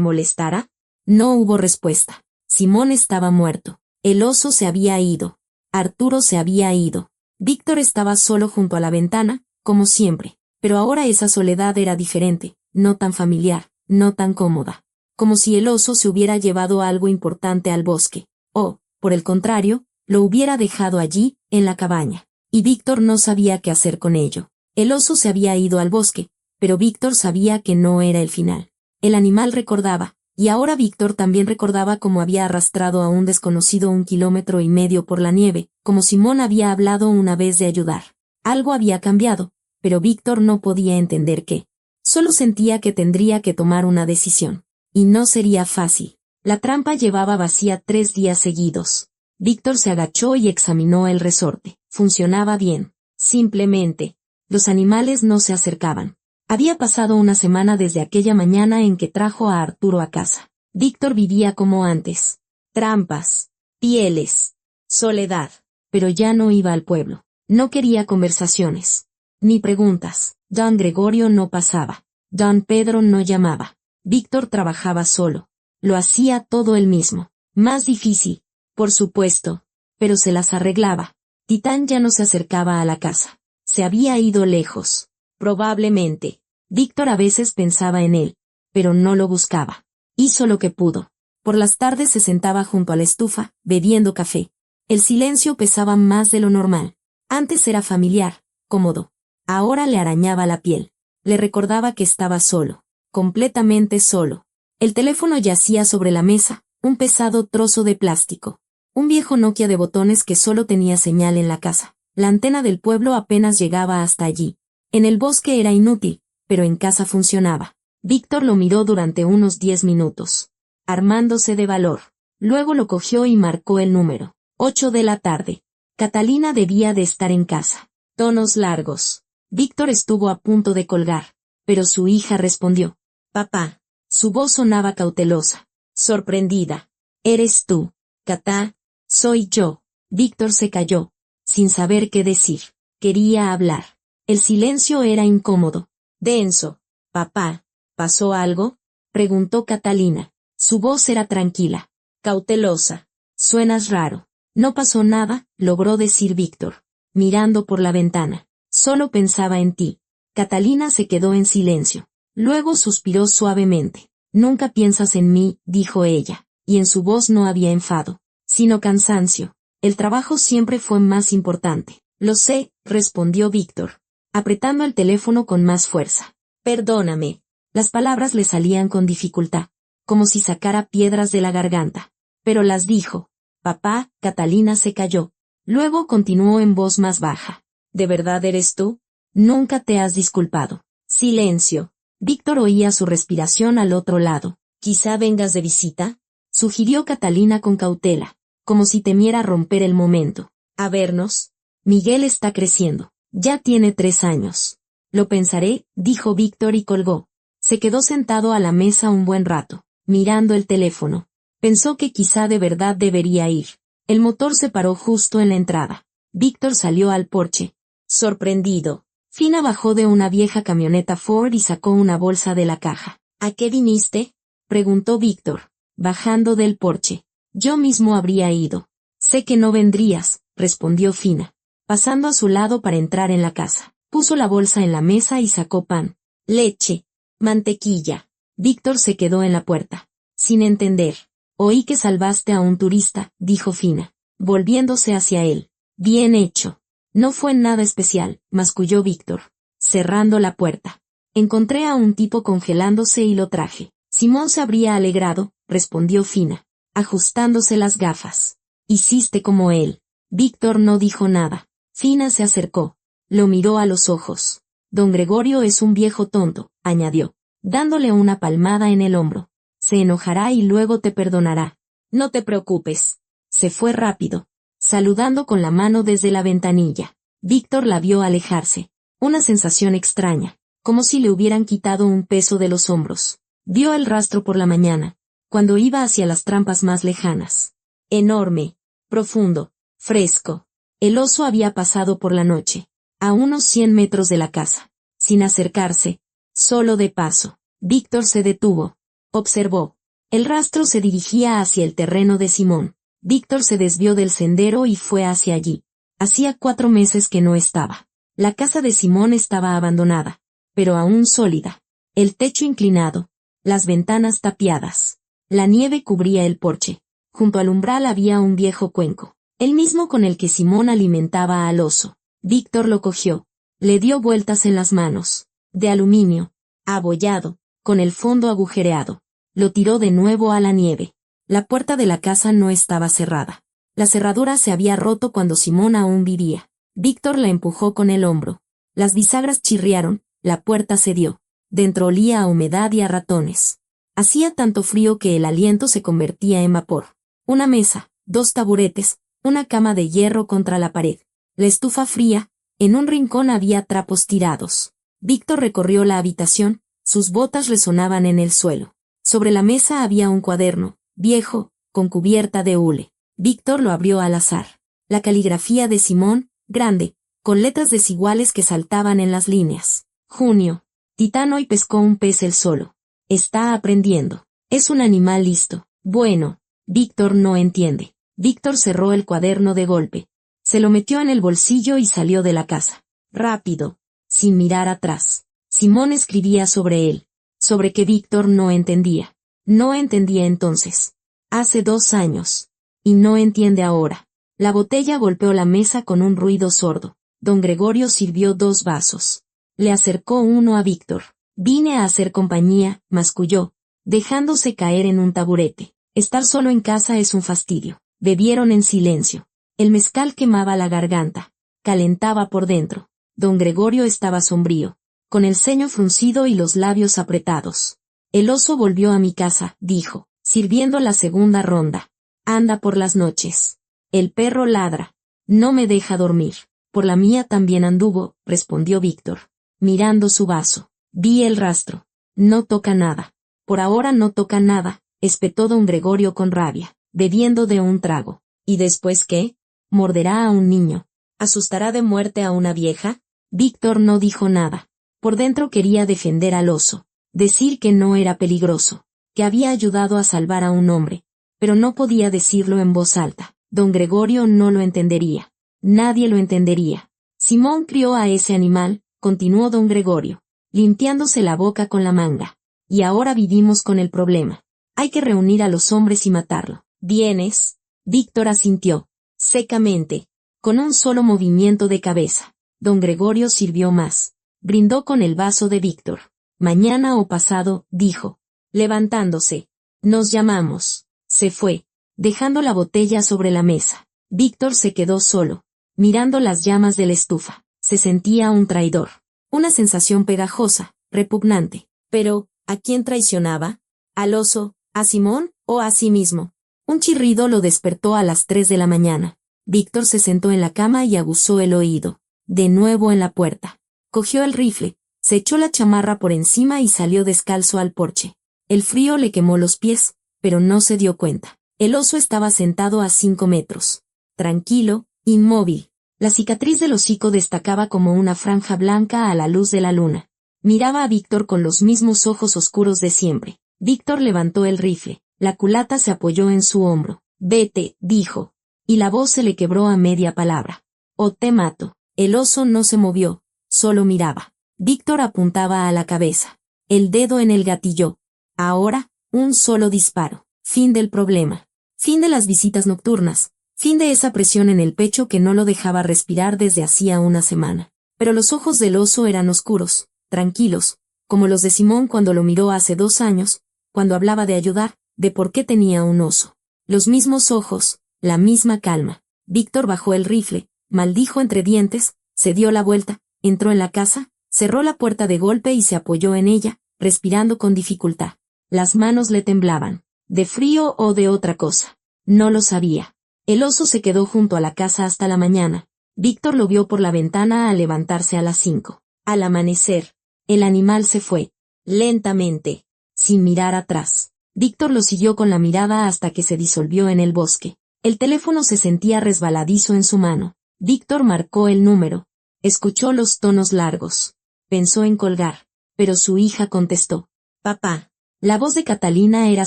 molestara? No hubo respuesta. Simón estaba muerto. El oso se había ido. Arturo se había ido. Víctor estaba solo junto a la ventana, como siempre, pero ahora esa soledad era diferente, no tan familiar, no tan cómoda. Como si el oso se hubiera llevado algo importante al bosque, o, por el contrario, lo hubiera dejado allí, en la cabaña. Y Víctor no sabía qué hacer con ello. El oso se había ido al bosque, pero Víctor sabía que no era el final. El animal recordaba, y ahora Víctor también recordaba cómo había arrastrado a un desconocido 1,5 kilómetros por la nieve, como Simón había hablado una vez de ayudar. Algo había cambiado, pero Víctor no podía entender qué. Solo sentía que tendría que tomar una decisión. Y no sería fácil. La trampa llevaba vacía 3 días seguidos. Víctor se agachó y examinó el resorte. Funcionaba bien. Simplemente, los animales no se acercaban. Había pasado una semana desde aquella mañana en que trajo a Arturo a casa. Víctor vivía como antes. Trampas, pieles, soledad. Pero ya no iba al pueblo. No quería conversaciones. Ni preguntas. Don Gregorio no pasaba. Don Pedro no llamaba. Víctor trabajaba solo. Lo hacía todo él mismo. Más difícil, por supuesto, pero se las arreglaba. Titán ya no se acercaba a la casa. Se había ido lejos. Probablemente. Víctor a veces pensaba en él, pero no lo buscaba. Hizo lo que pudo. Por las tardes se sentaba junto a la estufa, bebiendo café. El silencio pesaba más de lo normal. Antes era familiar, cómodo. Ahora le arañaba la piel. Le recordaba que estaba solo. Completamente solo. El teléfono yacía sobre la mesa, un pesado trozo de plástico. Un viejo Nokia de botones que solo tenía señal en la casa. La antena del pueblo apenas llegaba hasta allí. En el bosque era inútil, pero en casa funcionaba. Víctor lo miró durante unos 10 minutos, armándose de valor. Luego lo cogió y marcó el número. 8 de la tarde. Catalina debía de estar en casa. Tonos largos. Víctor estuvo a punto de colgar, pero su hija respondió. Papá. Su voz sonaba cautelosa, sorprendida. ¿Eres tú, Catá? Soy yo. Víctor se calló, sin saber qué decir. Quería hablar. El silencio era incómodo, denso. Papá, ¿pasó algo? Preguntó Catalina. Su voz era tranquila, cautelosa. Suenas raro. No pasó nada, logró decir Víctor, mirando por la ventana. Solo pensaba en ti. Catalina se quedó en silencio. Luego suspiró suavemente. Nunca piensas en mí, dijo ella, y en su voz no había enfado, sino cansancio. El trabajo siempre fue más importante. Lo sé, respondió Víctor, apretando el teléfono con más fuerza. Perdóname. Las palabras le salían con dificultad, como si sacara piedras de la garganta. Pero las dijo. Papá, Catalina se calló. Luego continuó en voz más baja. ¿De verdad eres tú? Nunca te has disculpado. Silencio. Víctor oía su respiración al otro lado. ¿Quizá vengas de visita? Sugirió Catalina con cautela, como si temiera romper el momento. ¿A vernos? Miguel está creciendo. Ya tiene 3 años. Lo pensaré, dijo Víctor y colgó. Se quedó sentado a la mesa un buen rato, mirando el teléfono. Pensó que quizá de verdad debería ir. El motor se paró justo en la entrada. Víctor salió al porche. Sorprendido. Fina bajó de una vieja camioneta Ford y sacó una bolsa de la caja. ¿A qué viniste? Preguntó Víctor, bajando del porche. Yo mismo habría ido. Sé que no vendrías, respondió Fina, pasando a su lado para entrar en la casa. Puso la bolsa en la mesa y sacó pan, leche, mantequilla. Víctor se quedó en la puerta, sin entender. Oí que salvaste a un turista, dijo Fina, volviéndose hacia él. Bien hecho. No fue nada especial, masculló Víctor, cerrando la puerta. Encontré a un tipo congelándose y lo traje. Simón se habría alegrado, respondió Fina, ajustándose las gafas. Hiciste como él. Víctor no dijo nada. Fina se acercó. Lo miró a los ojos. Don Gregorio es un viejo tonto, añadió, dándole una palmada en el hombro. Se enojará y luego te perdonará. No te preocupes. Se fue rápido, saludando con la mano desde la ventanilla. Víctor la vio alejarse. Una sensación extraña, como si le hubieran quitado un peso de los hombros. Vio el rastro por la mañana, cuando iba hacia las trampas más lejanas. Enorme, profundo, fresco. El oso había pasado por la noche, a unos 100 metros de la casa, sin acercarse, solo de paso. Víctor se detuvo. Observó. El rastro se dirigía hacia el terreno de Simón. Víctor se desvió del sendero y fue hacia allí. Hacía 4 meses que no estaba. La casa de Simón estaba abandonada, pero aún sólida. El techo inclinado, las ventanas tapiadas. La nieve cubría el porche. Junto al umbral había un viejo cuenco, el mismo con el que Simón alimentaba al oso. Víctor lo cogió. Le dio vueltas en las manos. De aluminio, abollado, con el fondo agujereado. Lo tiró de nuevo a la nieve. La puerta de la casa no estaba cerrada. La cerradura se había roto cuando Simón aún vivía. Víctor la empujó con el hombro. Las bisagras chirriaron, la puerta cedió. Dentro olía a humedad y a ratones. Hacía tanto frío que el aliento se convertía en vapor. Una mesa, 2 taburetes, una cama de hierro contra la pared. La estufa fría, en un rincón había trapos tirados. Víctor recorrió la habitación, sus botas resonaban en el suelo. Sobre la mesa había un cuaderno, viejo, con cubierta de hule. Víctor lo abrió al azar. La caligrafía de Simón, grande, con letras desiguales que saltaban en las líneas. Junio. Titán hoy pescó un pez él solo. Está aprendiendo. Es un animal listo. Bueno. Víctor no entiende. Víctor cerró el cuaderno de golpe. Se lo metió en el bolsillo y salió de la casa. Rápido. Sin mirar atrás. Simón escribía sobre él. Sobre que Víctor no entendía. No entendía entonces. Hace 2 años. Y no entiende ahora. La botella golpeó la mesa con un ruido sordo. Don Gregorio sirvió 2 vasos. Le acercó uno a Víctor. Vine a hacer compañía, masculló, dejándose caer en un taburete. Estar solo en casa es un fastidio. Bebieron en silencio. El mezcal quemaba la garganta. Calentaba por dentro. Don Gregorio estaba sombrío, con el ceño fruncido y los labios apretados. El oso volvió a mi casa, dijo, sirviendo la segunda ronda. Anda por las noches. El perro ladra. No me deja dormir. Por la mía también anduvo, respondió Víctor, mirando su vaso. Vi el rastro. No toca nada. Por ahora no toca nada, espetó don Gregorio con rabia, bebiendo de un trago. ¿Y después qué? ¿Morderá a un niño? ¿Asustará de muerte a una vieja? Víctor no dijo nada. Por dentro quería defender al oso, decir que no era peligroso, que había ayudado a salvar a un hombre, pero no podía decirlo en voz alta. Don Gregorio no lo entendería. Nadie lo entendería. Simón crió a ese animal, continuó don Gregorio, limpiándose la boca con la manga. Y ahora vivimos con el problema. Hay que reunir a los hombres y matarlo. ¿Vienes? Víctor asintió, secamente, con un solo movimiento de cabeza. Don Gregorio sirvió más. Brindó con el vaso de Víctor. Mañana o pasado, dijo, levantándose. Nos llamamos. Se fue, dejando la botella sobre la mesa. Víctor se quedó solo, mirando las llamas de la estufa. Se sentía un traidor. Una sensación pegajosa, repugnante. Pero, ¿a quién traicionaba? ¿Al oso, a Simón, o a sí mismo? Un chirrido lo despertó a las 3 de la mañana. Víctor se sentó en la cama y aguzó el oído. De nuevo en la puerta. Cogió el rifle, se echó la chamarra por encima y salió descalzo al porche. El frío le quemó los pies, pero no se dio cuenta. El oso estaba sentado a 5 metros. Tranquilo, inmóvil. La cicatriz del hocico destacaba como una franja blanca a la luz de la luna. Miraba a Víctor con los mismos ojos oscuros de siempre. Víctor levantó el rifle. La culata se apoyó en su hombro. Vete, dijo. Y la voz se le quebró a media palabra. O te mato. El oso no se movió, solo miraba. Víctor apuntaba a la cabeza. El dedo en el gatillo. Ahora, un solo disparo. Fin del problema. Fin de las visitas nocturnas. Fin de esa presión en el pecho que no lo dejaba respirar desde hacía una semana. Pero los ojos del oso eran oscuros, tranquilos, como los de Simón cuando lo miró hace 2 años, cuando hablaba de ayudar, de por qué tenía un oso. Los mismos ojos, la misma calma. Víctor bajó el rifle, maldijo entre dientes, se dio la vuelta, entró en la casa, cerró la puerta de golpe y se apoyó en ella, respirando con dificultad. Las manos le temblaban. ¿De frío o de otra cosa? No lo sabía. El oso se quedó junto a la casa hasta la mañana, Víctor lo vio por la ventana al levantarse a las 5. Al amanecer, el animal se fue, lentamente, sin mirar atrás. Víctor lo siguió con la mirada hasta que se disolvió en el bosque. El teléfono se sentía resbaladizo en su mano. Víctor marcó el número. Escuchó los tonos largos. Pensó en colgar, pero su hija contestó. Papá. La voz de Catalina era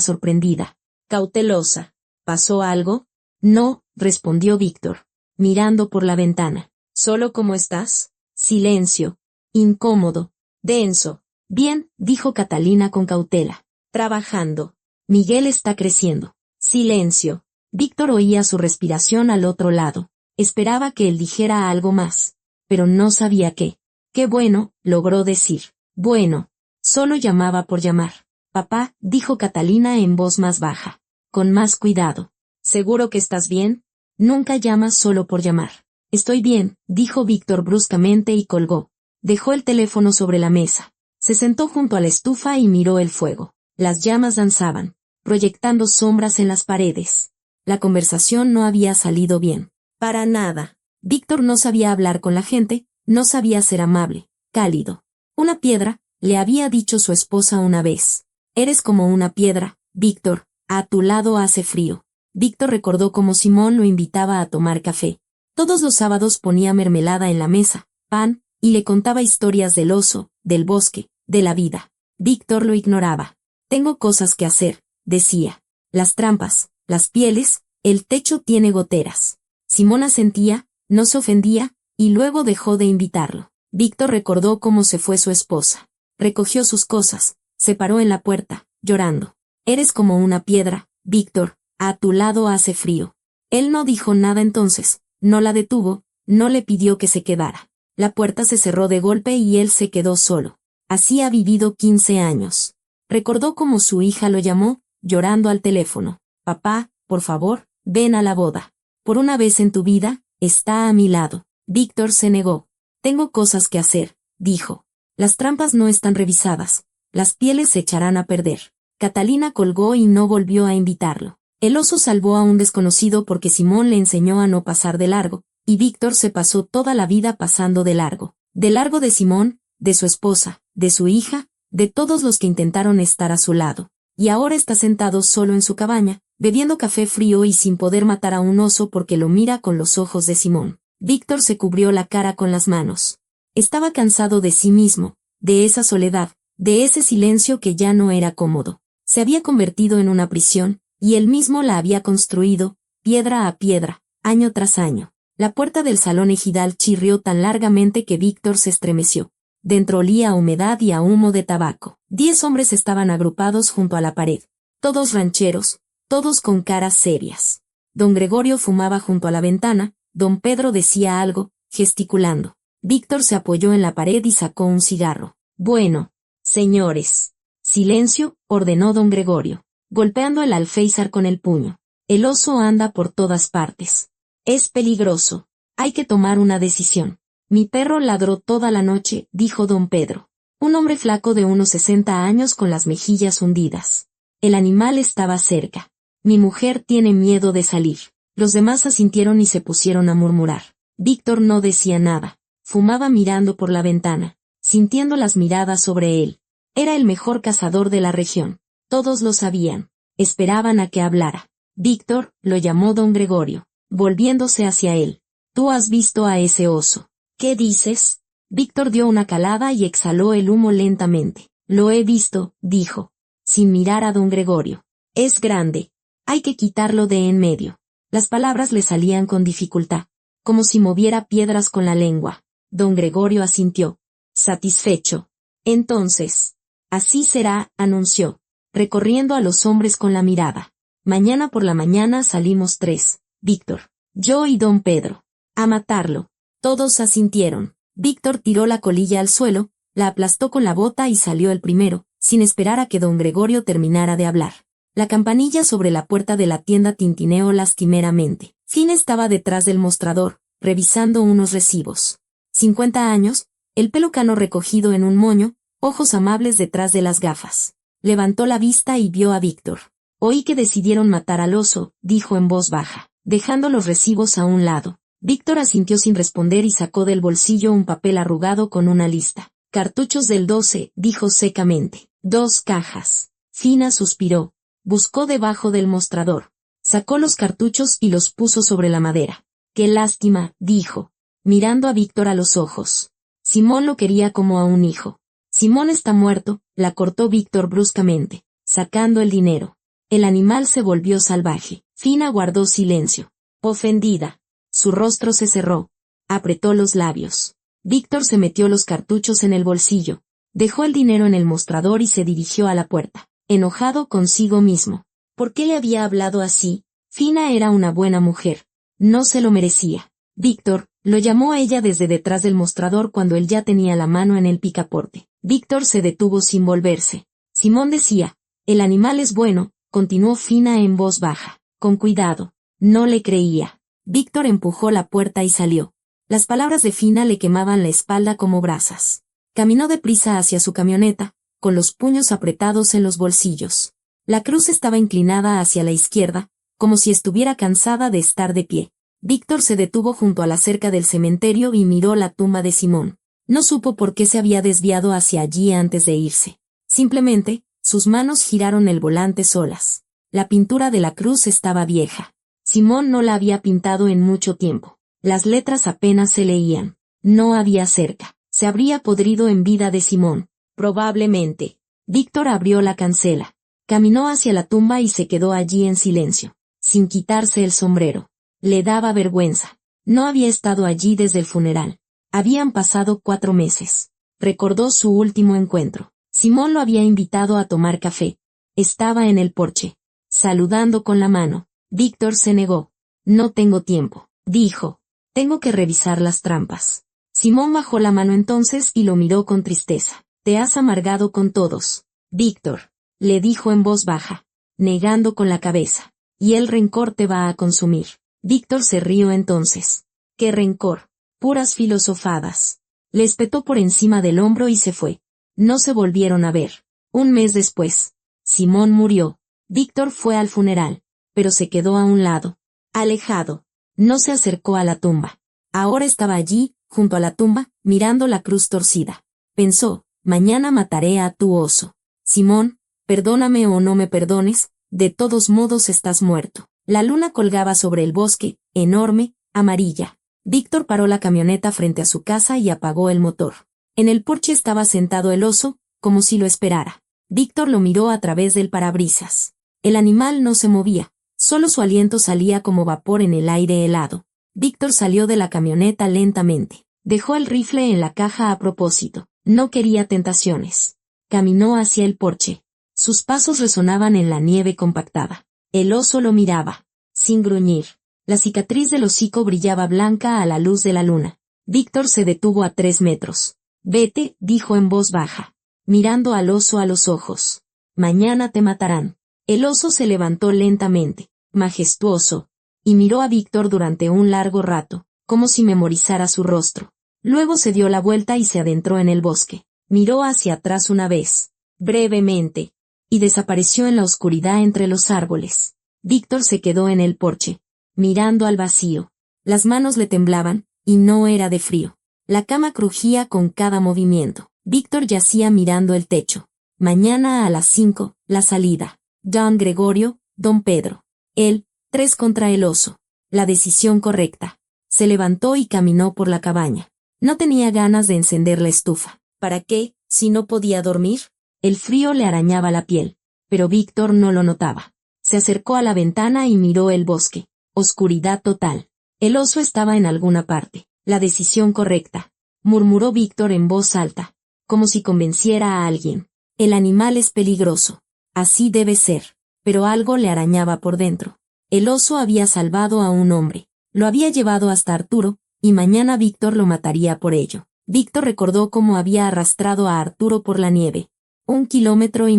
sorprendida, cautelosa. ¿Pasó algo? No, respondió Víctor, mirando por la ventana. ¿Solo cómo estás? Silencio. Incómodo. Denso. Bien, dijo Catalina con cautela. Trabajando. Miguel está creciendo. Silencio. Víctor oía su respiración al otro lado. Esperaba que él dijera algo más, pero no sabía qué. Qué bueno, logró decir. Bueno. Solo llamaba por llamar. Papá, dijo Catalina en voz más baja. Con más cuidado. ¿Seguro que estás bien? Nunca llamas solo por llamar. Estoy bien, dijo Víctor bruscamente y colgó. Dejó el teléfono sobre la mesa. Se sentó junto a la estufa y miró el fuego. Las llamas danzaban, proyectando sombras en las paredes. La conversación no había salido bien. Para nada. Víctor no sabía hablar con la gente, no sabía ser amable, cálido. Una piedra, le había dicho su esposa una vez. Eres como una piedra, Víctor, a tu lado hace frío. Víctor recordó cómo Simón lo invitaba a tomar café. Todos los sábados ponía mermelada en la mesa, pan, y le contaba historias del oso, del bosque, de la vida. Víctor lo ignoraba. Tengo cosas que hacer, decía. Las trampas, las pieles, el techo tiene goteras. Simón asentía, no se ofendía, y luego dejó de invitarlo. Víctor recordó cómo se fue su esposa. Recogió sus cosas, se paró en la puerta, llorando. Eres como una piedra, Víctor, a tu lado hace frío. Él no dijo nada entonces, no la detuvo, no le pidió que se quedara. La puerta se cerró de golpe y él se quedó solo. Así ha vivido 15 años. Recordó cómo su hija lo llamó, llorando al teléfono. Papá, por favor, ven a la boda. Por una vez en tu vida, está a mi lado. Víctor se negó. Tengo cosas que hacer, dijo. Las trampas no están revisadas. Las pieles se echarán a perder. Catalina colgó y no volvió a invitarlo. El oso salvó a un desconocido porque Simón le enseñó a no pasar de largo, y Víctor se pasó toda la vida pasando de largo. De largo de Simón, de su esposa, de su hija, de todos los que intentaron estar a su lado. Y ahora está sentado solo en su cabaña, bebiendo café frío y sin poder matar a un oso porque lo mira con los ojos de Simón. Víctor se cubrió la cara con las manos. Estaba cansado de sí mismo, de esa soledad, de ese silencio que ya no era cómodo. Se había convertido en una prisión, y él mismo la había construido, piedra a piedra, año tras año. La puerta del salón ejidal chirrió tan largamente que Víctor se estremeció. Dentro olía a humedad y a humo de tabaco. 10 hombres estaban agrupados junto a la pared. Todos rancheros, todos con caras serias. Don Gregorio fumaba junto a la ventana, don Pedro decía algo, gesticulando. Víctor se apoyó en la pared y sacó un cigarro. Bueno, señores. Silencio, ordenó don Gregorio, golpeando el alféizar con el puño. El oso anda por todas partes. Es peligroso. Hay que tomar una decisión. Mi perro ladró toda la noche, dijo don Pedro. Un hombre flaco de unos 60 años con las mejillas hundidas. El animal estaba cerca. Mi mujer tiene miedo de salir. Los demás asintieron y se pusieron a murmurar. Víctor no decía nada. Fumaba mirando por la ventana, sintiendo las miradas sobre él. Era el mejor cazador de la región. Todos lo sabían. Esperaban a que hablara. Víctor, lo llamó don Gregorio, volviéndose hacia él. Tú has visto a ese oso. ¿Qué dices? Víctor dio una calada y exhaló el humo lentamente. Lo he visto, dijo, sin mirar a don Gregorio. Es grande. Hay que quitarlo de en medio. Las palabras le salían con dificultad, como si moviera piedras con la lengua. Don Gregorio asintió, satisfecho. Entonces, así será, anunció, recorriendo a los hombres con la mirada. Mañana por la mañana salimos 3, Víctor, yo y don Pedro, a matarlo. Todos asintieron. Víctor tiró la colilla al suelo, la aplastó con la bota y salió el primero, sin esperar a que don Gregorio terminara de hablar. La campanilla sobre la puerta de la tienda tintineó lastimeramente. Finn estaba detrás del mostrador, revisando unos recibos. 50 años, el pelo cano recogido en un moño, ojos amables detrás de las gafas. Levantó la vista y vio a Víctor. Oí que decidieron matar al oso, dijo en voz baja, dejando los recibos a un lado. Víctor asintió sin responder y sacó del bolsillo un papel arrugado con una lista. Cartuchos del 12, dijo secamente. 2 cajas. Fina suspiró. Buscó debajo del mostrador. Sacó los cartuchos y los puso sobre la madera. Qué lástima, dijo, mirando a Víctor a los ojos. Simón lo quería como a un hijo. Simón está muerto, la cortó Víctor bruscamente, sacando el dinero. El animal se volvió salvaje. Fina guardó silencio. Ofendida. Su rostro se cerró. Apretó los labios. Víctor se metió los cartuchos en el bolsillo. Dejó el dinero en el mostrador y se dirigió a la puerta, enojado consigo mismo. ¿Por qué le había hablado así? Fina era una buena mujer. No se lo merecía. Víctor, lo llamó ella desde detrás del mostrador cuando él ya tenía la mano en el picaporte. Víctor se detuvo sin volverse. Simón decía, el animal es bueno, continuó Fina en voz baja. Con cuidado. No le creía. Víctor empujó la puerta y salió. Las palabras de Fina le quemaban la espalda como brasas. Caminó deprisa hacia su camioneta, con los puños apretados en los bolsillos. La cruz estaba inclinada hacia la izquierda, como si estuviera cansada de estar de pie. Víctor se detuvo junto a la cerca del cementerio y miró la tumba de Simón. No supo por qué se había desviado hacia allí antes de irse. Simplemente, sus manos giraron el volante solas. La pintura de la cruz estaba vieja. Simón no la había pintado en mucho tiempo. Las letras apenas se leían. No había cerca. Se habría podrido en vida de Simón. Probablemente. Víctor abrió la cancela. Caminó hacia la tumba y se quedó allí en silencio, sin quitarse el sombrero. Le daba vergüenza. No había estado allí desde el funeral. Habían pasado 4 meses. Recordó su último encuentro. Simón lo había invitado a tomar café. Estaba en el porche, saludando con la mano. Víctor se negó. No tengo tiempo, dijo. Tengo que revisar las trampas. Simón bajó la mano entonces y lo miró con tristeza. Te has amargado con todos, Víctor, le dijo en voz baja, negando con la cabeza. Y el rencor te va a consumir. Víctor se rió entonces. ¿Qué rencor? Puras filosofadas. Le espetó por encima del hombro y se fue. No se volvieron a ver. Un mes después, Simón murió. Víctor fue al funeral, pero se quedó a un lado, alejado. No se acercó a la tumba. Ahora estaba allí, junto a la tumba, mirando la cruz torcida. Pensó, mañana mataré a tu oso. Simón, perdóname o no me perdones, de todos modos estás muerto. La luna colgaba sobre el bosque, enorme, amarilla. Víctor paró la camioneta frente a su casa y apagó el motor. En el porche estaba sentado el oso, como si lo esperara. Víctor lo miró a través del parabrisas. El animal no se movía, solo su aliento salía como vapor en el aire helado. Víctor salió de la camioneta lentamente. Dejó el rifle en la caja a propósito. No quería tentaciones. Caminó hacia el porche. Sus pasos resonaban en la nieve compactada. El oso lo miraba, sin gruñir. La cicatriz del hocico brillaba blanca a la luz de la luna. Víctor se detuvo a 3 metros. Vete, dijo en voz baja, mirando al oso a los ojos. Mañana te matarán. El oso se levantó lentamente, majestuoso, y miró a Víctor durante un largo rato, como si memorizara su rostro. Luego se dio la vuelta y se adentró en el bosque. Miró hacia atrás una vez, brevemente, y desapareció en la oscuridad entre los árboles. Víctor se quedó en el porche, mirando al vacío. Las manos le temblaban, y no era de frío. La cama crujía con cada movimiento. Víctor yacía mirando el techo. Mañana a las 5, la salida. Don Gregorio, Don Pedro. Él, 3 contra el oso. La decisión correcta. Se levantó y caminó por la cabaña. No tenía ganas de encender la estufa. ¿Para qué, si no podía dormir? El frío le arañaba la piel, pero Víctor no lo notaba. Se acercó a la ventana y miró el bosque. Oscuridad total. El oso estaba en alguna parte. La decisión correcta, murmuró Víctor en voz alta, como si convenciera a alguien. El animal es peligroso. Así debe ser. Pero algo le arañaba por dentro. El oso había salvado a un hombre. Lo había llevado hasta Arturo, y mañana Víctor lo mataría por ello. Víctor recordó cómo había arrastrado a Arturo por la nieve. 1,5 kilómetros.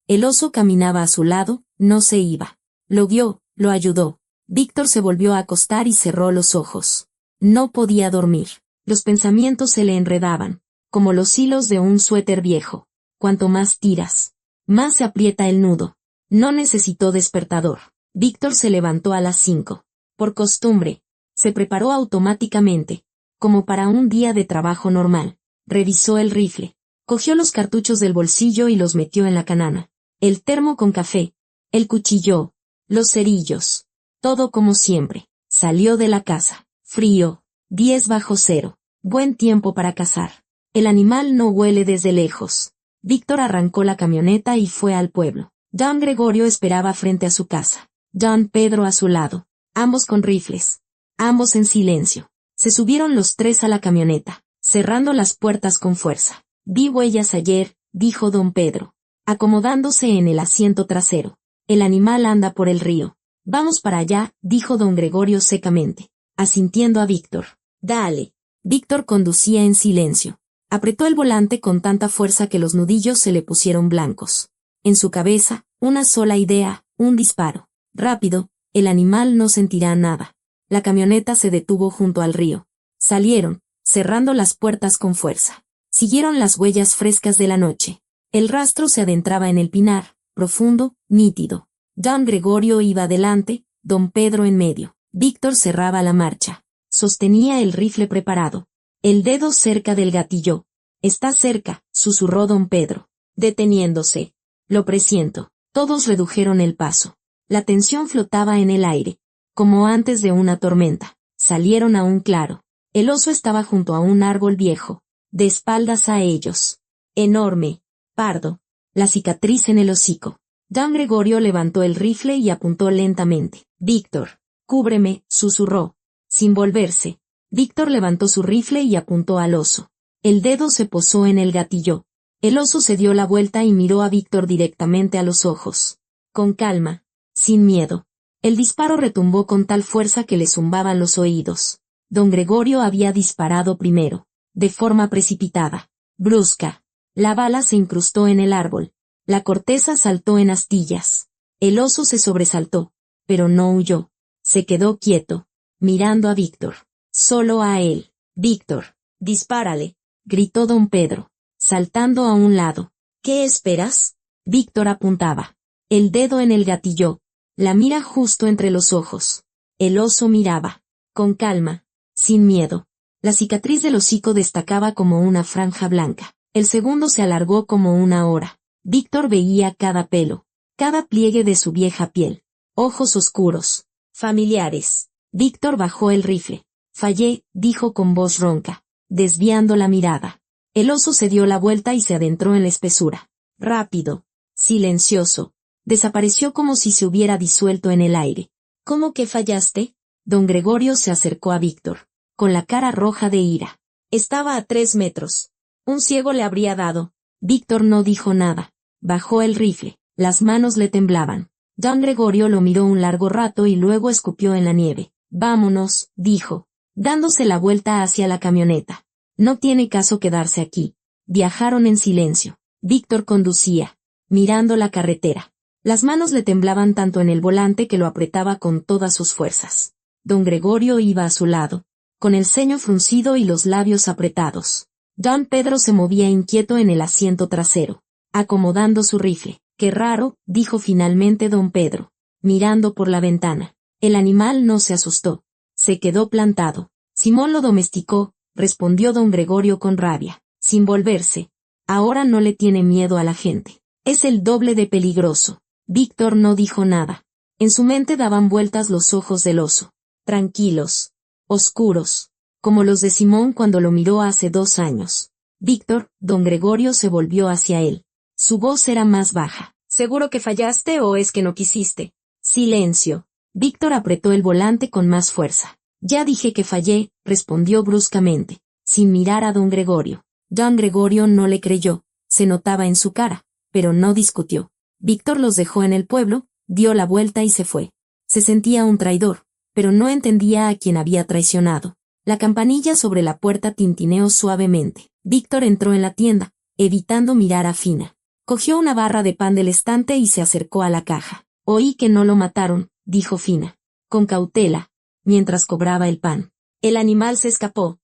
El oso caminaba a su lado, no se iba. Lo guió, lo ayudó. Víctor se volvió a acostar y cerró los ojos. No podía dormir. Los pensamientos se le enredaban, como los hilos de un suéter viejo. Cuanto más tiras, más se aprieta el nudo. No necesitó despertador. Víctor se levantó a las 5. Por costumbre, Se preparó automáticamente, como para un día de trabajo normal. Revisó el rifle. Cogió los cartuchos del bolsillo y los metió en la canana. El termo con café, el cuchillo, los cerillos. Todo como siempre. Salió de la casa. Frío. 10 bajo cero. Buen tiempo para cazar. El animal no huele desde lejos. Víctor arrancó la camioneta y fue al pueblo. Don Gregorio esperaba frente a su casa. Don Pedro a su lado. Ambos con rifles. Ambos en silencio. Se subieron los tres a la camioneta, cerrando las puertas con fuerza. Vi huellas ayer, dijo don Pedro, acomodándose en el asiento trasero. El animal anda por el río. Vamos para allá, dijo don Gregorio secamente, asintiendo a Víctor. Dale. Víctor conducía en silencio. Apretó el volante con tanta fuerza que los nudillos se le pusieron blancos. En su cabeza, una sola idea, un disparo. Rápido, el animal no sentirá nada. La camioneta se detuvo junto al río. Salieron, cerrando las puertas con fuerza. Siguieron las huellas frescas de la noche. El rastro se adentraba en el pinar, profundo, nítido. Don Gregorio iba adelante, don Pedro en medio. Víctor cerraba la marcha. Sostenía el rifle preparado. El dedo cerca del gatillo. Está cerca, susurró don Pedro, deteniéndose. Lo presiento. Todos redujeron el paso. La tensión flotaba en el aire, como antes de una tormenta. Salieron a un claro. El oso estaba junto a un árbol viejo, de espaldas a ellos. Enorme, pardo, la cicatriz en el hocico. Don Gregorio levantó el rifle y apuntó lentamente. Víctor, cúbreme, susurró, sin volverse. Víctor levantó su rifle y apuntó al oso. El dedo se posó en el gatillo. El oso se dio la vuelta y miró a Víctor directamente a los ojos. Con calma, sin miedo. El disparo retumbó con tal fuerza que le zumbaban los oídos. Don Gregorio había disparado primero, de forma precipitada, brusca. La bala se incrustó en el árbol. La corteza saltó en astillas. El oso se sobresaltó, pero no huyó. Se quedó quieto, mirando a Víctor. Solo a él. Víctor, dispárale, gritó don Pedro, saltando a un lado. ¿Qué esperas? Víctor apuntaba. El dedo en el gatillo. La mira justo entre los ojos. El oso miraba, con calma, sin miedo. La cicatriz del hocico destacaba como una franja blanca. El segundo se alargó como una hora. Víctor veía cada pelo, cada pliegue de su vieja piel. Ojos oscuros, familiares. Víctor bajó el rifle. Fallé, dijo con voz ronca, desviando la mirada. El oso se dio la vuelta y se adentró en la espesura. Rápido, silencioso. Desapareció como si se hubiera disuelto en el aire. ¿Cómo que fallaste? Don Gregorio se acercó a Víctor, con la cara roja de ira. Estaba a 3 metros. Un ciego le habría dado. Víctor no dijo nada. Bajó el rifle. Las manos le temblaban. Don Gregorio lo miró un largo rato y luego escupió en la nieve. Vámonos, dijo, dándose la vuelta hacia la camioneta. No tiene caso quedarse aquí. Viajaron en silencio. Víctor conducía, mirando la carretera. Las manos le temblaban tanto en el volante que lo apretaba con todas sus fuerzas. Don Gregorio iba a su lado, con el ceño fruncido y los labios apretados. Don Pedro se movía inquieto en el asiento trasero, acomodando su rifle. Qué raro, dijo finalmente don Pedro, mirando por la ventana. El animal no se asustó. Se quedó plantado. Simón lo domesticó, respondió don Gregorio con rabia, sin volverse. Ahora no le tiene miedo a la gente. Es el doble de peligroso. Víctor no dijo nada. En su mente daban vueltas los ojos del oso. Tranquilos. Oscuros. Como los de Simón cuando lo miró hace 2 años. Víctor, don Gregorio se volvió hacia él. Su voz era más baja. ¿Seguro que fallaste o es que no quisiste? Silencio. Víctor apretó el volante con más fuerza. Ya dije que fallé, respondió bruscamente, sin mirar a don Gregorio. Don Gregorio no le creyó. Se notaba en su cara, pero no discutió. Víctor los dejó en el pueblo, dio la vuelta y se fue. Se sentía un traidor, pero no entendía a quién había traicionado. La campanilla sobre la puerta tintineó suavemente. Víctor entró en la tienda, evitando mirar a Fina. Cogió una barra de pan del estante y se acercó a la caja. Oí que no lo mataron, dijo Fina, con cautela, mientras cobraba el pan. El animal se escapó,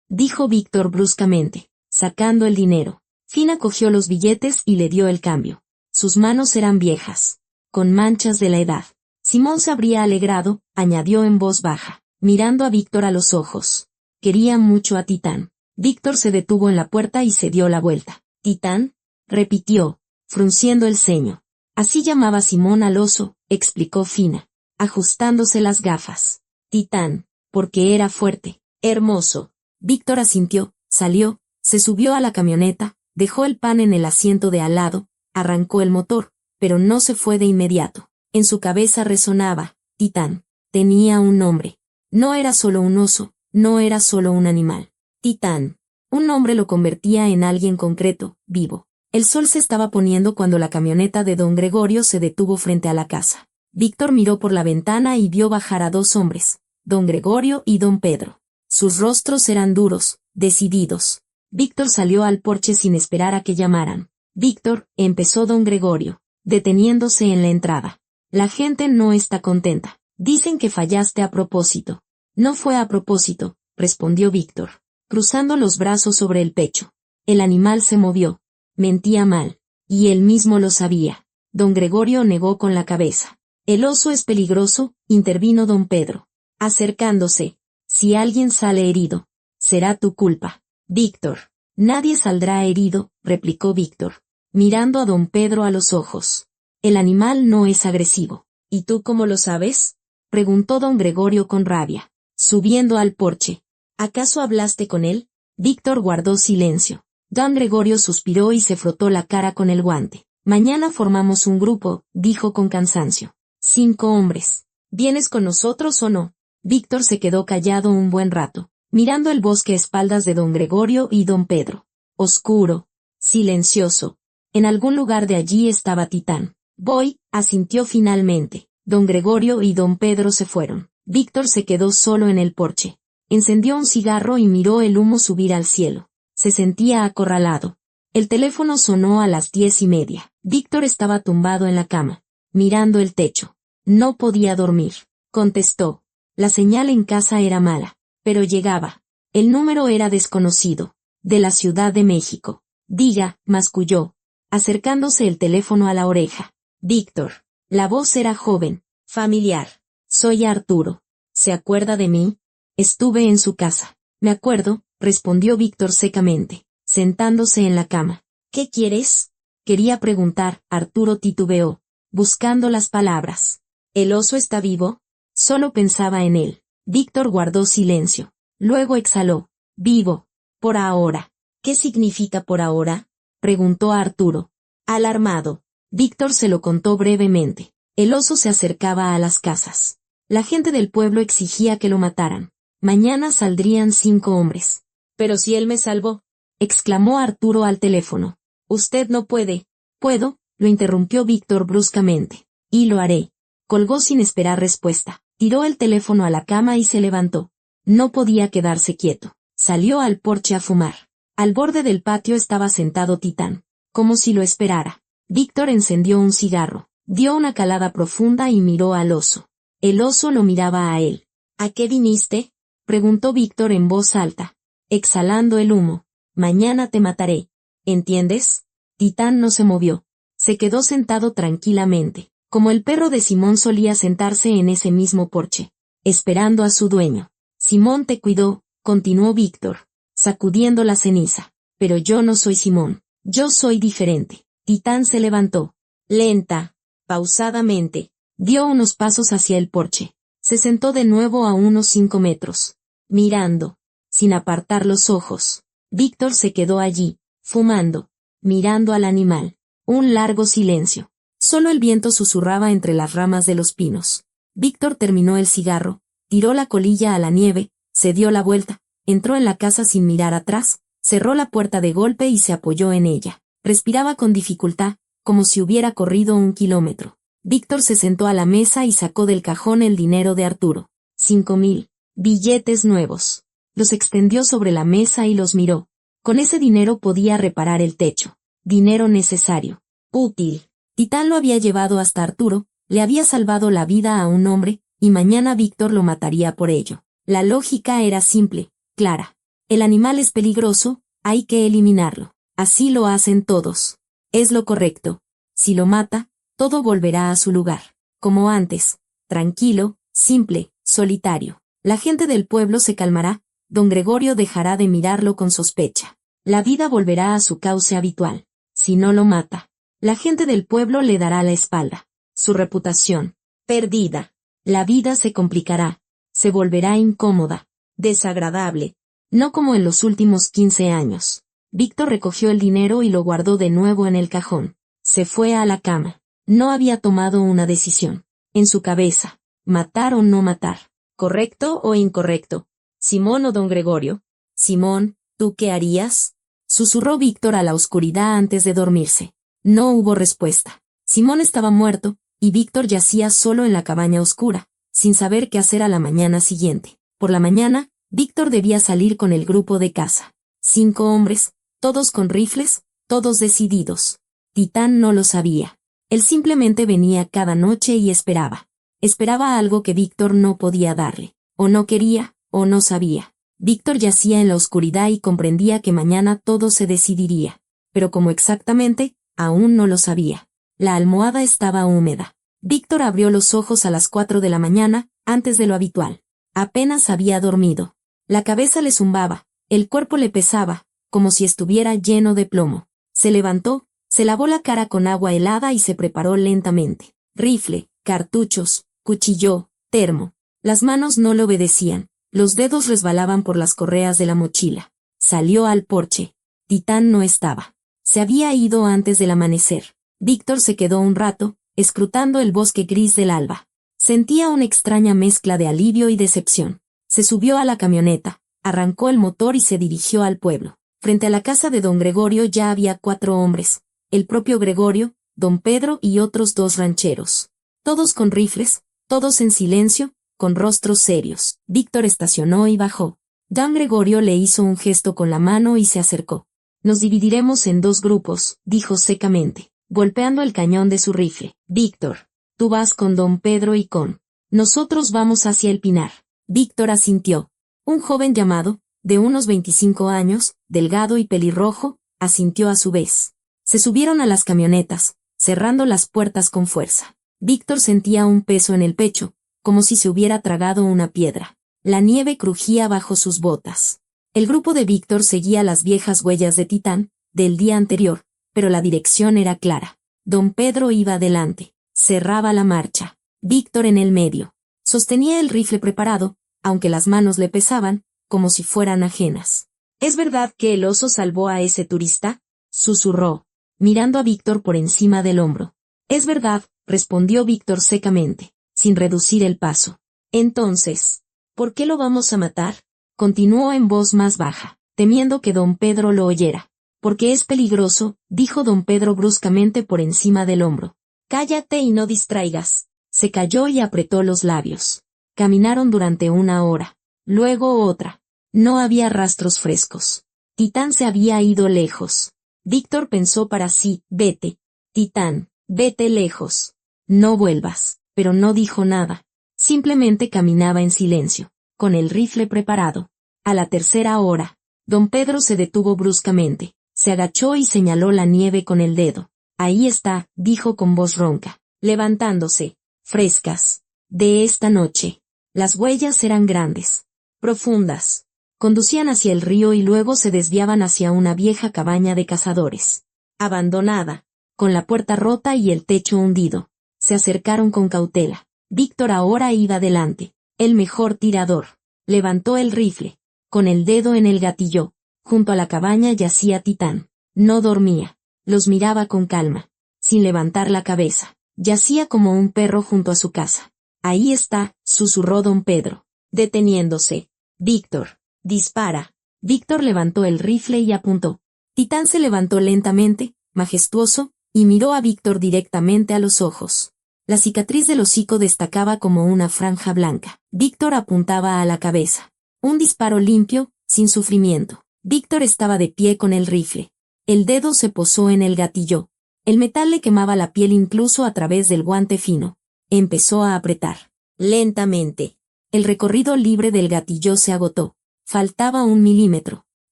dijo Víctor bruscamente, sacando el dinero. Fina cogió los billetes y le dio el cambio. Sus manos eran viejas, con manchas de la edad. Simón se habría alegrado, añadió en voz baja. mirando a Víctor a los ojos. Quería mucho a Titán. Víctor se detuvo en la puerta y se dio la vuelta. ¿Titán? Repitió, frunciendo el ceño. Así llamaba Simón al oso, explicó Fina, ajustándose las gafas. Titán, porque era fuerte, hermoso. Víctor asintió, salió, se subió a la camioneta, dejó el pan en el asiento de al lado, arrancó el motor, pero no se fue de inmediato. En su cabeza resonaba, Titán. Tenía un nombre. No era solo un oso, no era solo un animal. Titán. Un nombre lo convertía en alguien concreto, vivo. El sol se estaba poniendo cuando la camioneta de don Gregorio se detuvo frente a la casa. Víctor miró por la ventana y vio bajar a dos hombres, don Gregorio y don Pedro. Sus rostros eran duros, decididos. Víctor salió al porche sin esperar a que llamaran. Víctor, empezó don Gregorio, deteniéndose en la entrada. La gente no está contenta. Dicen que fallaste a propósito. No fue a propósito, respondió Víctor, cruzando los brazos sobre el pecho. El animal se movió. Mentía mal. Y él mismo lo sabía. Don Gregorio negó con la cabeza. El oso es peligroso, intervino don Pedro, acercándose. Si alguien sale herido, será tu culpa. Víctor. Nadie saldrá herido, replicó Víctor, mirando a don Pedro a los ojos. El animal no es agresivo. ¿Y tú cómo lo sabes? Preguntó don Gregorio con rabia, subiendo al porche. ¿Acaso hablaste con él? Víctor guardó silencio. Don Gregorio suspiró y se frotó la cara con el guante. Mañana formamos un grupo, dijo con cansancio. 5 hombres. ¿Vienes con nosotros o no? Víctor se quedó callado un buen rato, mirando el bosque a espaldas de don Gregorio y don Pedro. Oscuro, silencioso. En algún lugar de allí estaba Titán. Voy, asintió finalmente. Don Gregorio y don Pedro se fueron. Víctor se quedó solo en el porche. Encendió un cigarro y miró el humo subir al cielo. Se sentía acorralado. El teléfono sonó a las 10:30. Víctor estaba tumbado en la cama, mirando el techo. No podía dormir. Contestó. La señal en casa era mala, pero llegaba. El número era desconocido, de la Ciudad de México. Diga, masculló, acercándose el teléfono a la oreja. Víctor. La voz era joven, familiar. Soy Arturo. ¿Se acuerda de mí? Estuve en su casa. Me acuerdo, respondió Víctor secamente, sentándose en la cama. ¿Qué quieres? Quería preguntar, Arturo titubeó, buscando las palabras. ¿El oso está vivo? Solo pensaba en él. Víctor guardó silencio. Luego exhaló. Vivo. Por ahora. ¿Qué significa por ahora? Preguntó Arturo. Alarmado. Víctor se lo contó brevemente. El oso se acercaba a las casas. La gente del pueblo exigía que lo mataran. Mañana saldrían 5 hombres. Pero si él me salvó, exclamó Arturo al teléfono. Usted no puede. Puedo, lo interrumpió Víctor bruscamente. Y lo haré. Colgó sin esperar respuesta. Tiró el teléfono a la cama y se levantó. No podía quedarse quieto. Salió al porche a fumar. Al borde del patio estaba sentado Titán, como si lo esperara. Víctor encendió un cigarro, dio una calada profunda y miró al oso. El oso lo miraba a él. ¿A qué viniste? Preguntó Víctor en voz alta, exhalando el humo. Mañana te mataré. ¿Entiendes? Titán no se movió. Se quedó sentado tranquilamente, como el perro de Simón solía sentarse en ese mismo porche, esperando a su dueño. Simón te cuidó, continuó Víctor, sacudiendo la ceniza. Pero yo no soy Simón. Yo soy diferente. Titán se levantó. Lenta, pausadamente, dio unos pasos hacia el porche. Se sentó de nuevo a unos 5 metros, mirando, sin apartar los ojos. Víctor se quedó allí, fumando, mirando al animal. Un largo silencio. Solo el viento susurraba entre las ramas de los pinos. Víctor terminó el cigarro, tiró la colilla a la nieve, se dio la vuelta, entró en la casa sin mirar atrás, cerró la puerta de golpe y se apoyó en ella. Respiraba con dificultad, como si hubiera corrido 1 kilómetro. Víctor se sentó a la mesa y sacó del cajón el dinero de Arturo. 5,000 billetes nuevos. Los extendió sobre la mesa y los miró. Con ese dinero podía reparar el techo. Dinero necesario. Útil. Titán lo había llevado hasta Arturo, le había salvado la vida a un hombre, y mañana Víctor lo mataría por ello. La lógica era simple, clara. El animal es peligroso, hay que eliminarlo. Así lo hacen todos. Es lo correcto. Si lo mata, todo volverá a su lugar. Como antes. Tranquilo, simple, solitario. La gente del pueblo se calmará, don Gregorio dejará de mirarlo con sospecha. La vida volverá a su cauce habitual. Si no lo mata, la gente del pueblo le dará la espalda. Su reputación, perdida. La vida se complicará. Se volverá incómoda, desagradable. No como en los últimos 15 años. Víctor recogió el dinero y lo guardó de nuevo en el cajón. Se fue a la cama. No había tomado una decisión. En su cabeza, matar o no matar. ¿Correcto o incorrecto? ¿Simón o don Gregorio? Simón, ¿tú qué harías? Susurró Víctor a la oscuridad antes de dormirse. No hubo respuesta. Simón estaba muerto, y Víctor yacía solo en la cabaña oscura, sin saber qué hacer a la mañana siguiente. Por la mañana, Víctor debía salir con el grupo de caza. 5 hombres, todos con rifles, todos decididos. Titán no lo sabía. Él simplemente venía cada noche y esperaba. Esperaba algo que Víctor no podía darle. O no quería, o no sabía. Víctor yacía en la oscuridad y comprendía que mañana todo se decidiría. Pero como exactamente, aún no lo sabía. La almohada estaba húmeda. Víctor abrió los ojos a las 4 de la mañana, antes de lo habitual. Apenas había dormido. La cabeza le zumbaba, el cuerpo le pesaba, como si estuviera lleno de plomo. Se levantó, se lavó la cara con agua helada y se preparó lentamente. Rifle, cartuchos, cuchillo, termo. Las manos no le obedecían. Los dedos resbalaban por las correas de la mochila. Salió al porche. Titán no estaba. Se había ido antes del amanecer. Víctor se quedó un rato, escrutando el bosque gris del alba. Sentía una extraña mezcla de alivio y decepción. Se subió a la camioneta, arrancó el motor y se dirigió al pueblo. Frente a la casa de don Gregorio ya había 4 hombres, el propio Gregorio, don Pedro y otros 2 rancheros. Todos con rifles, todos en silencio, con rostros serios. Víctor estacionó y bajó. Don Gregorio le hizo un gesto con la mano y se acercó. Nos dividiremos en 2 grupos, dijo secamente, golpeando el cañón de su rifle. Víctor, tú vas con don Pedro y con nosotros vamos hacia el pinar. Víctor asintió. Un joven llamado, de unos 25 años, delgado y pelirrojo, asintió a su vez. Se subieron a las camionetas, cerrando las puertas con fuerza. Víctor sentía un peso en el pecho, como si se hubiera tragado una piedra. La nieve crujía bajo sus botas. El grupo de Víctor seguía las viejas huellas de Titán, del día anterior, pero la dirección era clara. Don Pedro iba adelante, cerraba la marcha. Víctor en el medio. Sostenía el rifle preparado, aunque las manos le pesaban, como si fueran ajenas. ¿Es verdad que el oso salvó a ese turista? Susurró, mirando a Víctor por encima del hombro. Es verdad, respondió Víctor secamente, sin reducir el paso. Entonces, ¿por qué lo vamos a matar? Continuó en voz más baja, temiendo que don Pedro lo oyera. Porque es peligroso, dijo don Pedro bruscamente por encima del hombro. Cállate y no distraigas. Se calló y apretó los labios. Caminaron durante 1 hora. Luego otra. No había rastros frescos. Titán se había ido lejos. Víctor pensó para sí, vete. Titán, vete lejos. No vuelvas. Pero no dijo nada. Simplemente caminaba en silencio, con el rifle preparado. A la 3.ª hora, don Pedro se detuvo bruscamente. Se agachó y señaló la nieve con el dedo. Ahí está, dijo con voz ronca, levantándose. Frescas. De esta noche. Las huellas eran grandes. Profundas. Conducían hacia el río y luego se desviaban hacia una vieja cabaña de cazadores. Abandonada. Con la puerta rota y el techo hundido. Se acercaron con cautela. Víctor ahora iba delante. El mejor tirador. Levantó el rifle. Con el dedo en el gatillo. Junto a la cabaña yacía Titán. No dormía. Los miraba con calma. Sin levantar la cabeza. Yacía como un perro junto a su casa. Ahí está, susurró don Pedro, deteniéndose. Víctor, dispara. Víctor levantó el rifle y apuntó. Titán se levantó lentamente, majestuoso, y miró a Víctor directamente a los ojos. La cicatriz del hocico destacaba como una franja blanca. Víctor apuntaba a la cabeza. Un disparo limpio, sin sufrimiento. Víctor estaba de pie con el rifle. El dedo se posó en el gatillo. El metal le quemaba la piel incluso a través del guante fino. Empezó a apretar. Lentamente. El recorrido libre del gatillo se agotó. Faltaba 1 milímetro.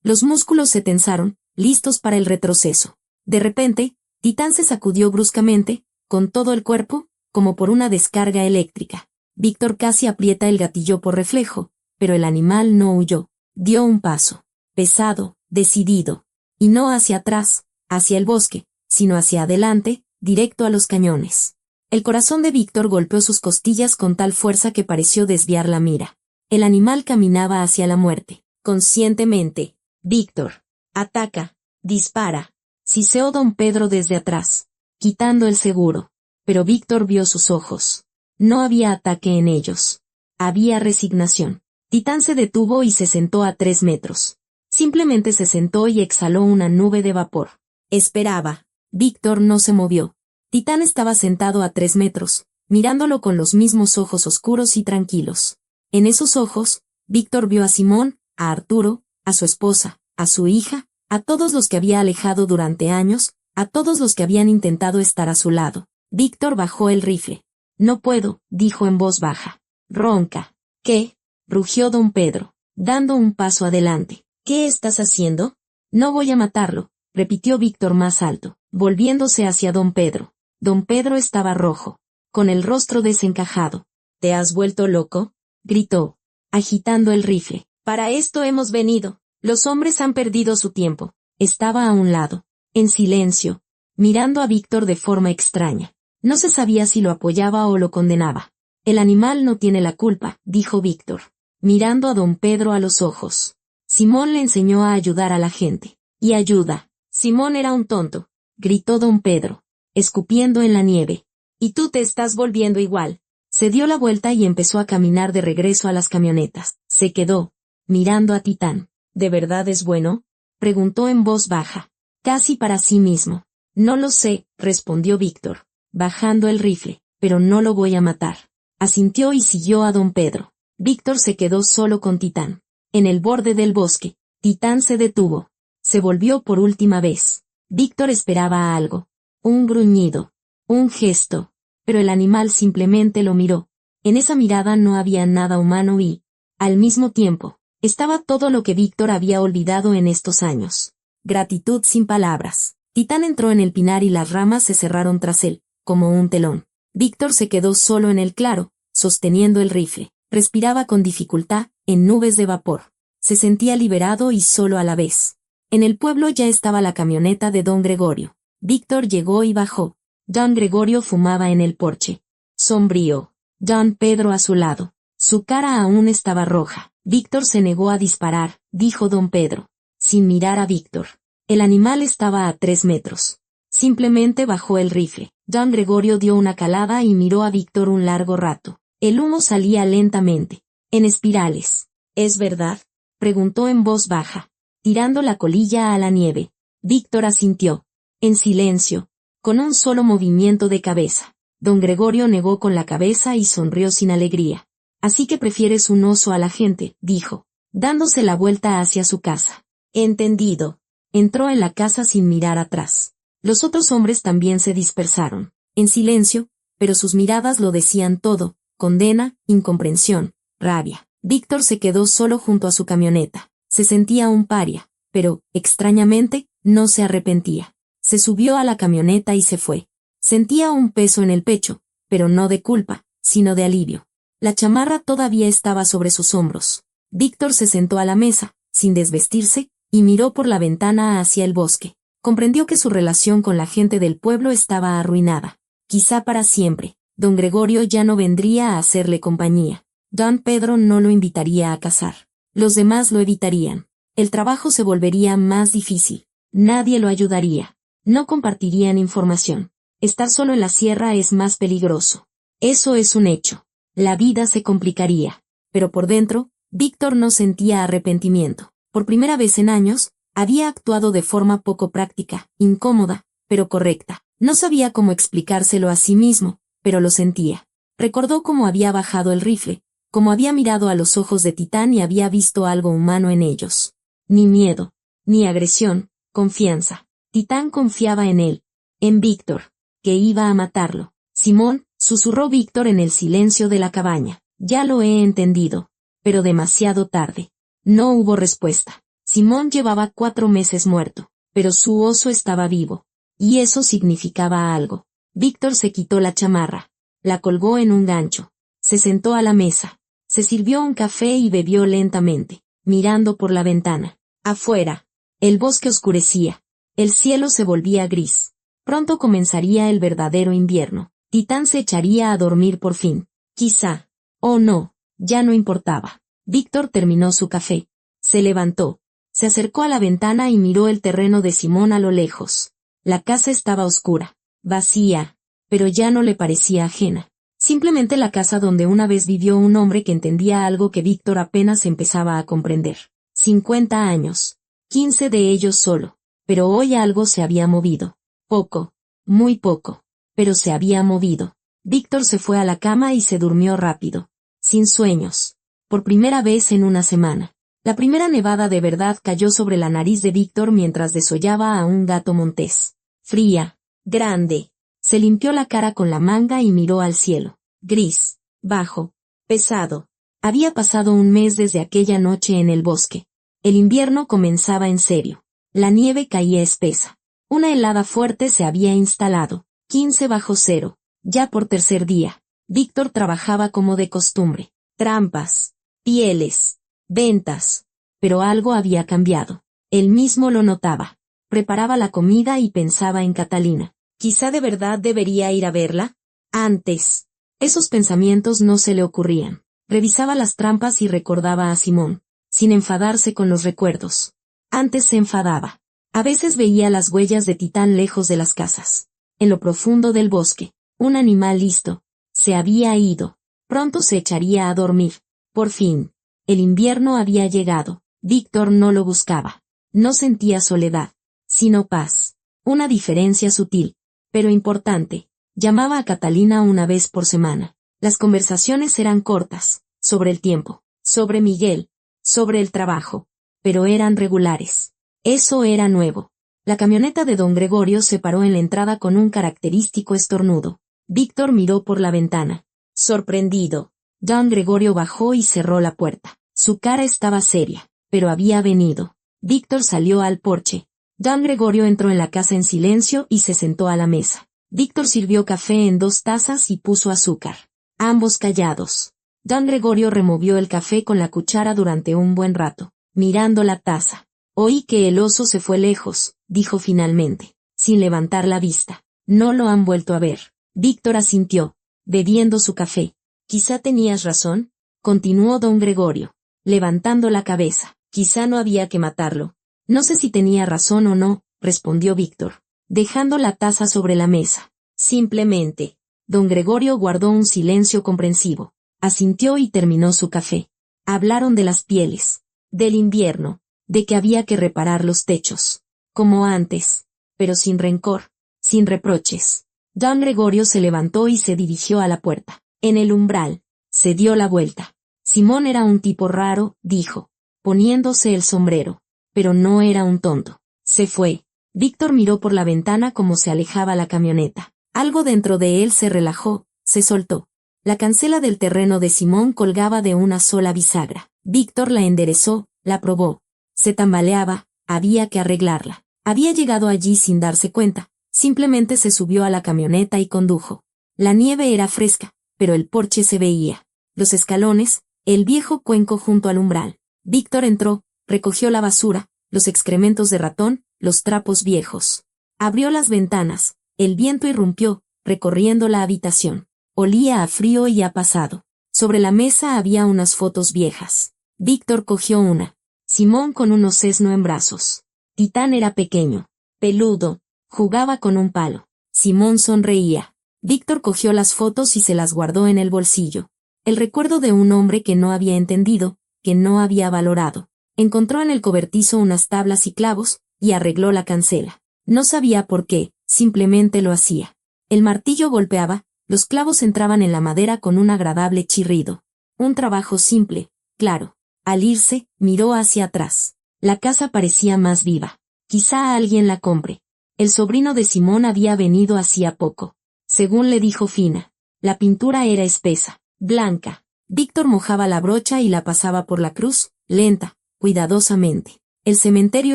Los músculos se tensaron, listos para el retroceso. De repente, Titán se sacudió bruscamente, con todo el cuerpo, como por una descarga eléctrica. Víctor casi aprieta el gatillo por reflejo, pero el animal no huyó. Dio un paso, pesado, decidido, y no hacia atrás, hacia el bosque, sino hacia adelante, directo a los cañones. El corazón de Víctor golpeó sus costillas con tal fuerza que pareció desviar la mira. El animal caminaba hacia la muerte, conscientemente. Víctor, ataca, dispara, siseó don Pedro desde atrás, quitando el seguro. Pero Víctor vio sus ojos. No había ataque en ellos. Había resignación. Titán se detuvo y se sentó a 3 metros. Simplemente se sentó y exhaló una nube de vapor. Esperaba. Víctor no se movió. Titán estaba sentado a 3 metros, mirándolo con los mismos ojos oscuros y tranquilos. En esos ojos, Víctor vio a Simón, a Arturo, a su esposa, a su hija, a todos los que había alejado durante años, a todos los que habían intentado estar a su lado. Víctor bajó el rifle. No puedo, dijo en voz baja. Ronca. ¿Qué? Rugió don Pedro, dando un paso adelante. ¿Qué estás haciendo? No voy a matarlo, repitió Víctor más alto, volviéndose hacia don Pedro. Don Pedro estaba rojo, con el rostro desencajado. ¿Te has vuelto loco? Gritó, agitando el rifle. Para esto hemos venido. Los hombres han perdido su tiempo. Estaba a un lado, en silencio, mirando a Víctor de forma extraña. No se sabía si lo apoyaba o lo condenaba. El animal no tiene la culpa, dijo Víctor, mirando a don Pedro a los ojos. Simón le enseñó a ayudar a la gente. Y ayuda. Simón era un tonto, gritó don Pedro, escupiendo en la nieve. Y tú te estás volviendo igual. Se dio la vuelta y empezó a caminar de regreso a las camionetas. Se quedó, mirando a Titán. ¿De verdad es bueno? Preguntó en voz baja, casi para sí mismo. No lo sé, respondió Víctor, bajando el rifle, pero no lo voy a matar. Asintió y siguió a don Pedro. Víctor se quedó solo con Titán. En el borde del bosque, Titán se detuvo. Se volvió por última vez. Víctor esperaba algo. Un gruñido. Un gesto. Pero el animal simplemente lo miró. En esa mirada no había nada humano y, al mismo tiempo, estaba todo lo que Víctor había olvidado en estos años. Gratitud sin palabras. Titán entró en el pinar y las ramas se cerraron tras él, como un telón. Víctor se quedó solo en el claro, sosteniendo el rifle. Respiraba con dificultad, en nubes de vapor. Se sentía liberado y solo a la vez. En el pueblo ya estaba la camioneta de don Gregorio. Víctor llegó y bajó. Don Gregorio fumaba en el porche. Sombrío. Don Pedro a su lado. Su cara aún estaba roja. Víctor se negó a disparar, dijo don Pedro, sin mirar a Víctor. El animal estaba a 3 metros. Simplemente bajó el rifle. Don Gregorio dio una calada y miró a Víctor un largo rato. El humo salía lentamente, en espirales. ¿Es verdad? Preguntó en voz baja, tirando la colilla a la nieve. Víctor asintió. En silencio, con un solo movimiento de cabeza. Don Gregorio negó con la cabeza y sonrió sin alegría. Así que prefieres un oso a la gente, dijo, dándose la vuelta hacia su casa. Entendido. Entró en la casa sin mirar atrás. Los otros hombres también se dispersaron, en silencio, pero sus miradas lo decían todo, condena, incomprensión, rabia. Víctor se quedó solo junto a su camioneta. Se sentía un paria, pero, extrañamente, no se arrepentía. Se subió a la camioneta y se fue. Sentía un peso en el pecho, pero no de culpa, sino de alivio. La chamarra todavía estaba sobre sus hombros. Víctor se sentó a la mesa, sin desvestirse, y miró por la ventana hacia el bosque. Comprendió que su relación con la gente del pueblo estaba arruinada. Quizá para siempre. Don Gregorio ya no vendría a hacerle compañía. Don Pedro no lo invitaría a cazar. Los demás lo evitarían. El trabajo se volvería más difícil. Nadie lo ayudaría. No compartirían información. Estar solo en la sierra es más peligroso. Eso es un hecho. La vida se complicaría. Pero por dentro, Víctor no sentía arrepentimiento. Por primera vez en años, había actuado de forma poco práctica, incómoda, pero correcta. No sabía cómo explicárselo a sí mismo, pero lo sentía. Recordó cómo había bajado el rifle, cómo había mirado a los ojos de Titán y había visto algo humano en ellos. Ni miedo, ni agresión, confianza. Titán confiaba en él, en Víctor, que iba a matarlo. Simón, susurró Víctor en el silencio de la cabaña. Ya lo he entendido, pero demasiado tarde. No hubo respuesta. Simón llevaba 4 meses muerto, pero su oso estaba vivo. Y eso significaba algo. Víctor se quitó la chamarra, la colgó en un gancho, se sentó a la mesa, Se sirvió un café y bebió lentamente, mirando por la ventana. Afuera, el bosque oscurecía. El cielo se volvía gris. Pronto comenzaría el verdadero invierno. Titán se echaría a dormir por fin. Quizá. O no, ya no importaba. Víctor terminó su café. Se levantó. Se acercó a la ventana y miró el terreno de Simón a lo lejos. La casa estaba oscura, vacía, pero ya no le parecía ajena. Simplemente la casa donde una vez vivió un hombre que entendía algo que Víctor apenas empezaba a comprender. 50 años. 15 de ellos solo. Pero hoy algo se había movido. Poco. Muy poco. Pero se había movido. Víctor se fue a la cama y se durmió rápido. Sin sueños. Por primera vez en una semana. La primera nevada de verdad cayó sobre la nariz de Víctor mientras desollaba a un gato montés. Fría. Grande. Se limpió la cara con la manga y miró al cielo. Gris. Bajo. Pesado. Había pasado un mes desde aquella noche en el bosque. El invierno comenzaba en serio. La nieve caía espesa. Una helada fuerte se había instalado. 15 bajo cero. Ya por tercer día. Víctor trabajaba como de costumbre. Trampas. Pieles. Ventas. Pero algo había cambiado. Él mismo lo notaba. Preparaba la comida y pensaba en Catalina. ¿Quizá de verdad debería ir a verla? Antes. Esos pensamientos no se le ocurrían. Revisaba las trampas y recordaba a Simón, sin enfadarse con los recuerdos. Antes se enfadaba. A veces veía las huellas de Titán lejos de las casas. En lo profundo del bosque, un animal listo. Se había ido. Pronto se echaría a dormir. Por fin. El invierno había llegado. Víctor no lo buscaba. No sentía soledad, sino paz. Una diferencia sutil, pero importante. Llamaba a Catalina una vez por semana. Las conversaciones eran cortas, sobre el tiempo, sobre Miguel, sobre el trabajo, pero eran regulares. Eso era nuevo. La camioneta de don Gregorio se paró en la entrada con un característico estornudo. Víctor miró por la ventana. Sorprendido. Don Gregorio bajó y cerró la puerta. Su cara estaba seria, pero había venido. Víctor salió al porche. Don Gregorio entró en la casa en silencio y se sentó a la mesa. Víctor sirvió café en 2 tazas y puso azúcar. Ambos callados. Don Gregorio removió el café con la cuchara durante un buen rato, mirando la taza. Oí que el oso se fue lejos, dijo finalmente, sin levantar la vista. No lo han vuelto a ver. Víctor asintió, bebiendo su café. Quizá tenías razón, continuó don Gregorio, levantando la cabeza. Quizá no había que matarlo. No sé si tenía razón o no, respondió Víctor, dejando la taza sobre la mesa. Simplemente. Don Gregorio guardó un silencio comprensivo. Asintió y terminó su café. Hablaron de las pieles, del invierno, de que había que reparar los techos. Como antes, pero sin rencor, sin reproches. Don Gregorio se levantó y se dirigió a la puerta. En el umbral, se dio la vuelta. Simón era un tipo raro, dijo, poniéndose el sombrero, pero no era un tonto. Se fue. Víctor miró por la ventana como se alejaba la camioneta. Algo dentro de él se relajó, se soltó. La cancela del terreno de Simón colgaba de una sola bisagra. Víctor la enderezó, la probó. Se tambaleaba, había que arreglarla. Había llegado allí sin darse cuenta, simplemente se subió a la camioneta y condujo. La nieve era fresca, pero el porche se veía. Los escalones, el viejo cuenco junto al umbral. Víctor entró, recogió la basura, los excrementos de ratón, los trapos viejos. Abrió las ventanas, el viento irrumpió, recorriendo la habitación. Olía a frío y a pasado. Sobre la mesa había unas fotos viejas. Víctor cogió una. Simón con un osesno en brazos. Titán era pequeño, peludo, jugaba con un palo. Simón sonreía. Víctor cogió las fotos y se las guardó en el bolsillo. El recuerdo de un hombre que no había entendido, que no había valorado. Encontró en el cobertizo unas tablas y clavos, y arregló la cancela. No sabía por qué, simplemente lo hacía. El martillo golpeaba, los clavos entraban en la madera con un agradable chirrido. Un trabajo simple, claro. Al irse, miró hacia atrás. La casa parecía más viva. Quizá alguien la compre. El sobrino de Simón había venido hacía poco. Según le dijo Fina, la pintura era espesa, blanca. Víctor mojaba la brocha y la pasaba por la cruz, lenta, cuidadosamente. El cementerio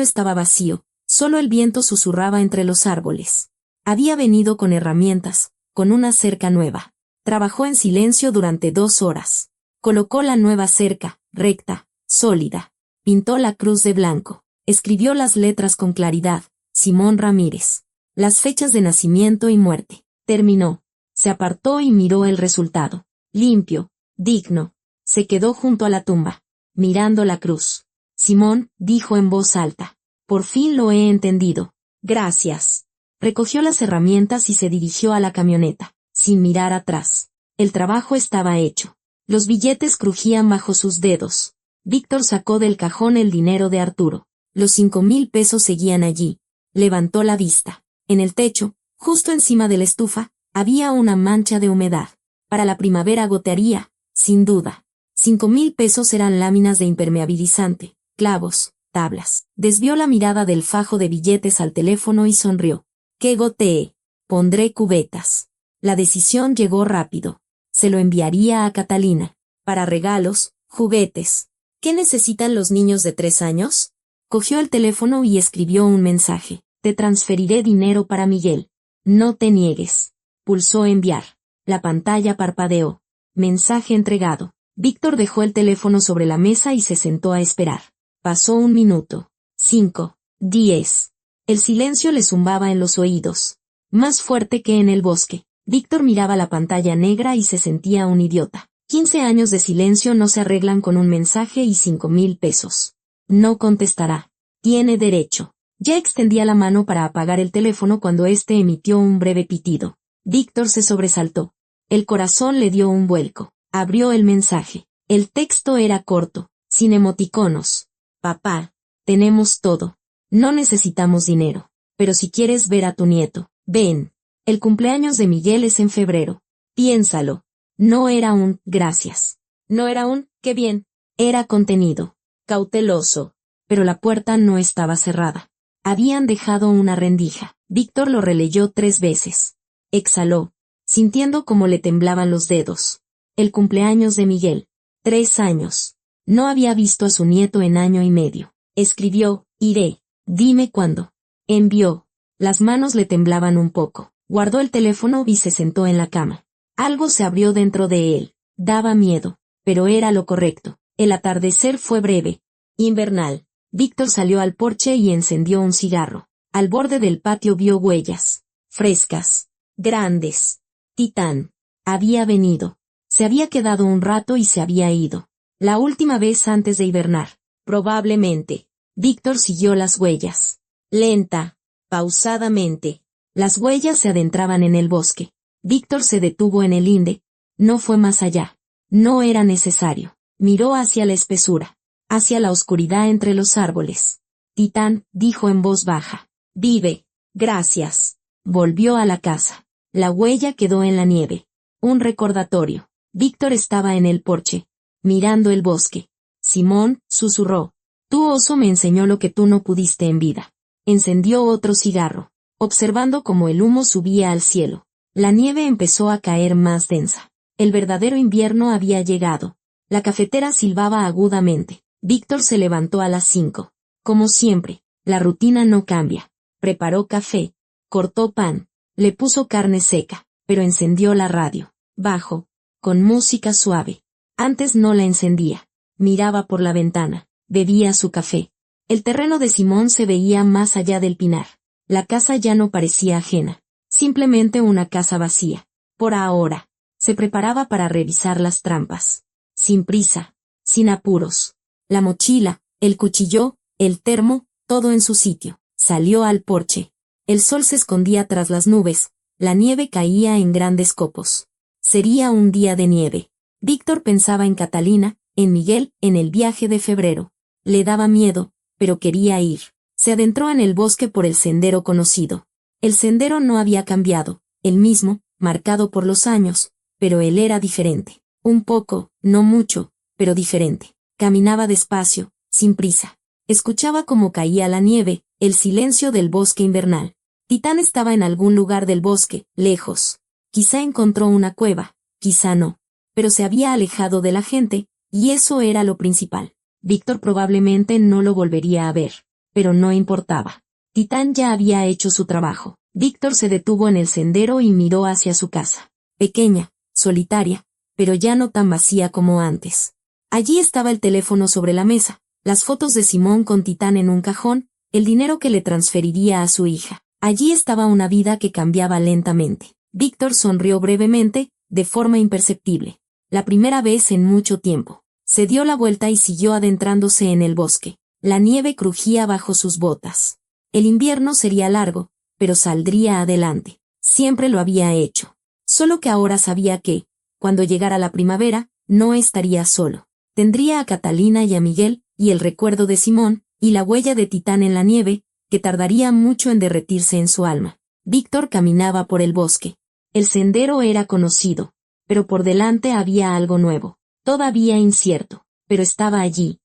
estaba vacío, solo el viento susurraba entre los árboles. Había venido con herramientas, con una cerca nueva. Trabajó en silencio durante 2 horas. Colocó la nueva cerca, recta, sólida. Pintó la cruz de blanco. Escribió las letras con claridad. Simón Ramírez. Las fechas de nacimiento y muerte. Terminó. Se apartó y miró el resultado. Limpio, digno. Se quedó junto a la tumba, mirando la cruz. Simón, dijo en voz alta. Por fin lo he entendido. Gracias. Recogió las herramientas y se dirigió a la camioneta, sin mirar atrás. El trabajo estaba hecho. Los billetes crujían bajo sus dedos. Víctor sacó del cajón el dinero de Arturo. Los 5,000 pesos seguían allí. Levantó la vista. En el techo, justo encima de la estufa, había una mancha de humedad. Para la primavera gotearía, sin duda. 5,000 pesos eran láminas de impermeabilizante, clavos, tablas. Desvió la mirada del fajo de billetes al teléfono y sonrió. ¡Que gotee! Pondré cubetas. La decisión llegó rápido. Se lo enviaría a Catalina. Para regalos, juguetes. ¿Qué necesitan los niños de 3 años? Cogió el teléfono y escribió un mensaje. Te transferiré dinero para Miguel. No te niegues. Pulsó enviar. La pantalla parpadeó. Mensaje entregado. Víctor dejó el teléfono sobre la mesa y se sentó a esperar. Pasó 1 minuto. 5. 10. El silencio le zumbaba en los oídos. Más fuerte que en el bosque. Víctor miraba la pantalla negra y se sentía un idiota. 15 años de silencio no se arreglan con un mensaje y 5,000 pesos. No contestará. Tiene derecho. Ya extendía la mano para apagar el teléfono cuando éste emitió un breve pitido. Víctor se sobresaltó. El corazón le dio un vuelco. Abrió el mensaje. El texto era corto, sin emoticonos. Papá, tenemos todo. No necesitamos dinero. Pero si quieres ver a tu nieto, ven. El cumpleaños de Miguel es en febrero. Piénsalo. No era un gracias. No era un qué bien. Era contenido. Cauteloso. Pero la puerta no estaba cerrada. Habían dejado una rendija. Víctor lo releyó 3 veces. Exhaló, sintiendo cómo le temblaban los dedos. El cumpleaños de Miguel. 3 años. No había visto a su nieto en año y medio. Escribió, iré. Dime cuándo. Envió. Las manos le temblaban un poco. Guardó el teléfono y se sentó en la cama. Algo se abrió dentro de él. Daba miedo, pero era lo correcto. El atardecer fue breve. Invernal. Víctor salió al porche y encendió un cigarro. Al borde del patio vio huellas. Frescas. Grandes. Titán. Había venido. Se había quedado un rato y se había ido. La última vez antes de hibernar. Probablemente. Víctor siguió las huellas. Lenta. Pausadamente. Las huellas se adentraban en el bosque. Víctor se detuvo en el linde. No fue más allá. No era necesario. Miró hacia la espesura. Hacia la oscuridad entre los árboles. Titán, dijo en voz baja. Vive. Gracias. Volvió a la casa. La huella quedó en la nieve. Un recordatorio. Víctor estaba en el porche, mirando el bosque. Simón, susurró. Tu oso me enseñó lo que tú no pudiste en vida. Encendió otro cigarro, observando cómo el humo subía al cielo. La nieve empezó a caer más densa. El verdadero invierno había llegado. La cafetera silbaba agudamente. Víctor se levantó a las 5. Como siempre, la rutina no cambia. Preparó café, cortó pan, le puso carne seca, pero encendió la radio. Bajo, con música suave. Antes no la encendía. Miraba por la ventana, bebía su café. El terreno de Simón se veía más allá del pinar. La casa ya no parecía ajena. Simplemente una casa vacía. Por ahora, se preparaba para revisar las trampas. Sin prisa, sin apuros. La mochila, el cuchillo, el termo, todo en su sitio. Salió al porche. El sol se escondía tras las nubes. La nieve caía en grandes copos. Sería un día de nieve. Víctor pensaba en Catalina, en Miguel, en el viaje de febrero. Le daba miedo, pero quería ir. Se adentró en el bosque por el sendero conocido. El sendero no había cambiado, el mismo, marcado por los años, pero él era diferente. Un poco, no mucho, pero diferente. Caminaba despacio, sin prisa. Escuchaba cómo caía la nieve, el silencio del bosque invernal. Titán estaba en algún lugar del bosque, lejos. Quizá encontró una cueva, quizá no. Pero se había alejado de la gente, y eso era lo principal. Víctor probablemente no lo volvería a ver, pero no importaba. Titán ya había hecho su trabajo. Víctor se detuvo en el sendero y miró hacia su casa. Pequeña, solitaria, pero ya no tan vacía como antes. Allí estaba el teléfono sobre la mesa, las fotos de Simón con Titán en un cajón, el dinero que le transferiría a su hija. Allí estaba una vida que cambiaba lentamente. Víctor sonrió brevemente, de forma imperceptible. La primera vez en mucho tiempo. Se dio la vuelta y siguió adentrándose en el bosque. La nieve crujía bajo sus botas. El invierno sería largo, pero saldría adelante. Siempre lo había hecho. Solo que ahora sabía que, cuando llegara la primavera, no estaría solo. Tendría a Catalina y a Miguel, y el recuerdo de Simón, y la huella de Titán en la nieve, que tardaría mucho en derretirse en su alma. Víctor caminaba por el bosque. El sendero era conocido, pero por delante había algo nuevo, todavía incierto, pero estaba allí,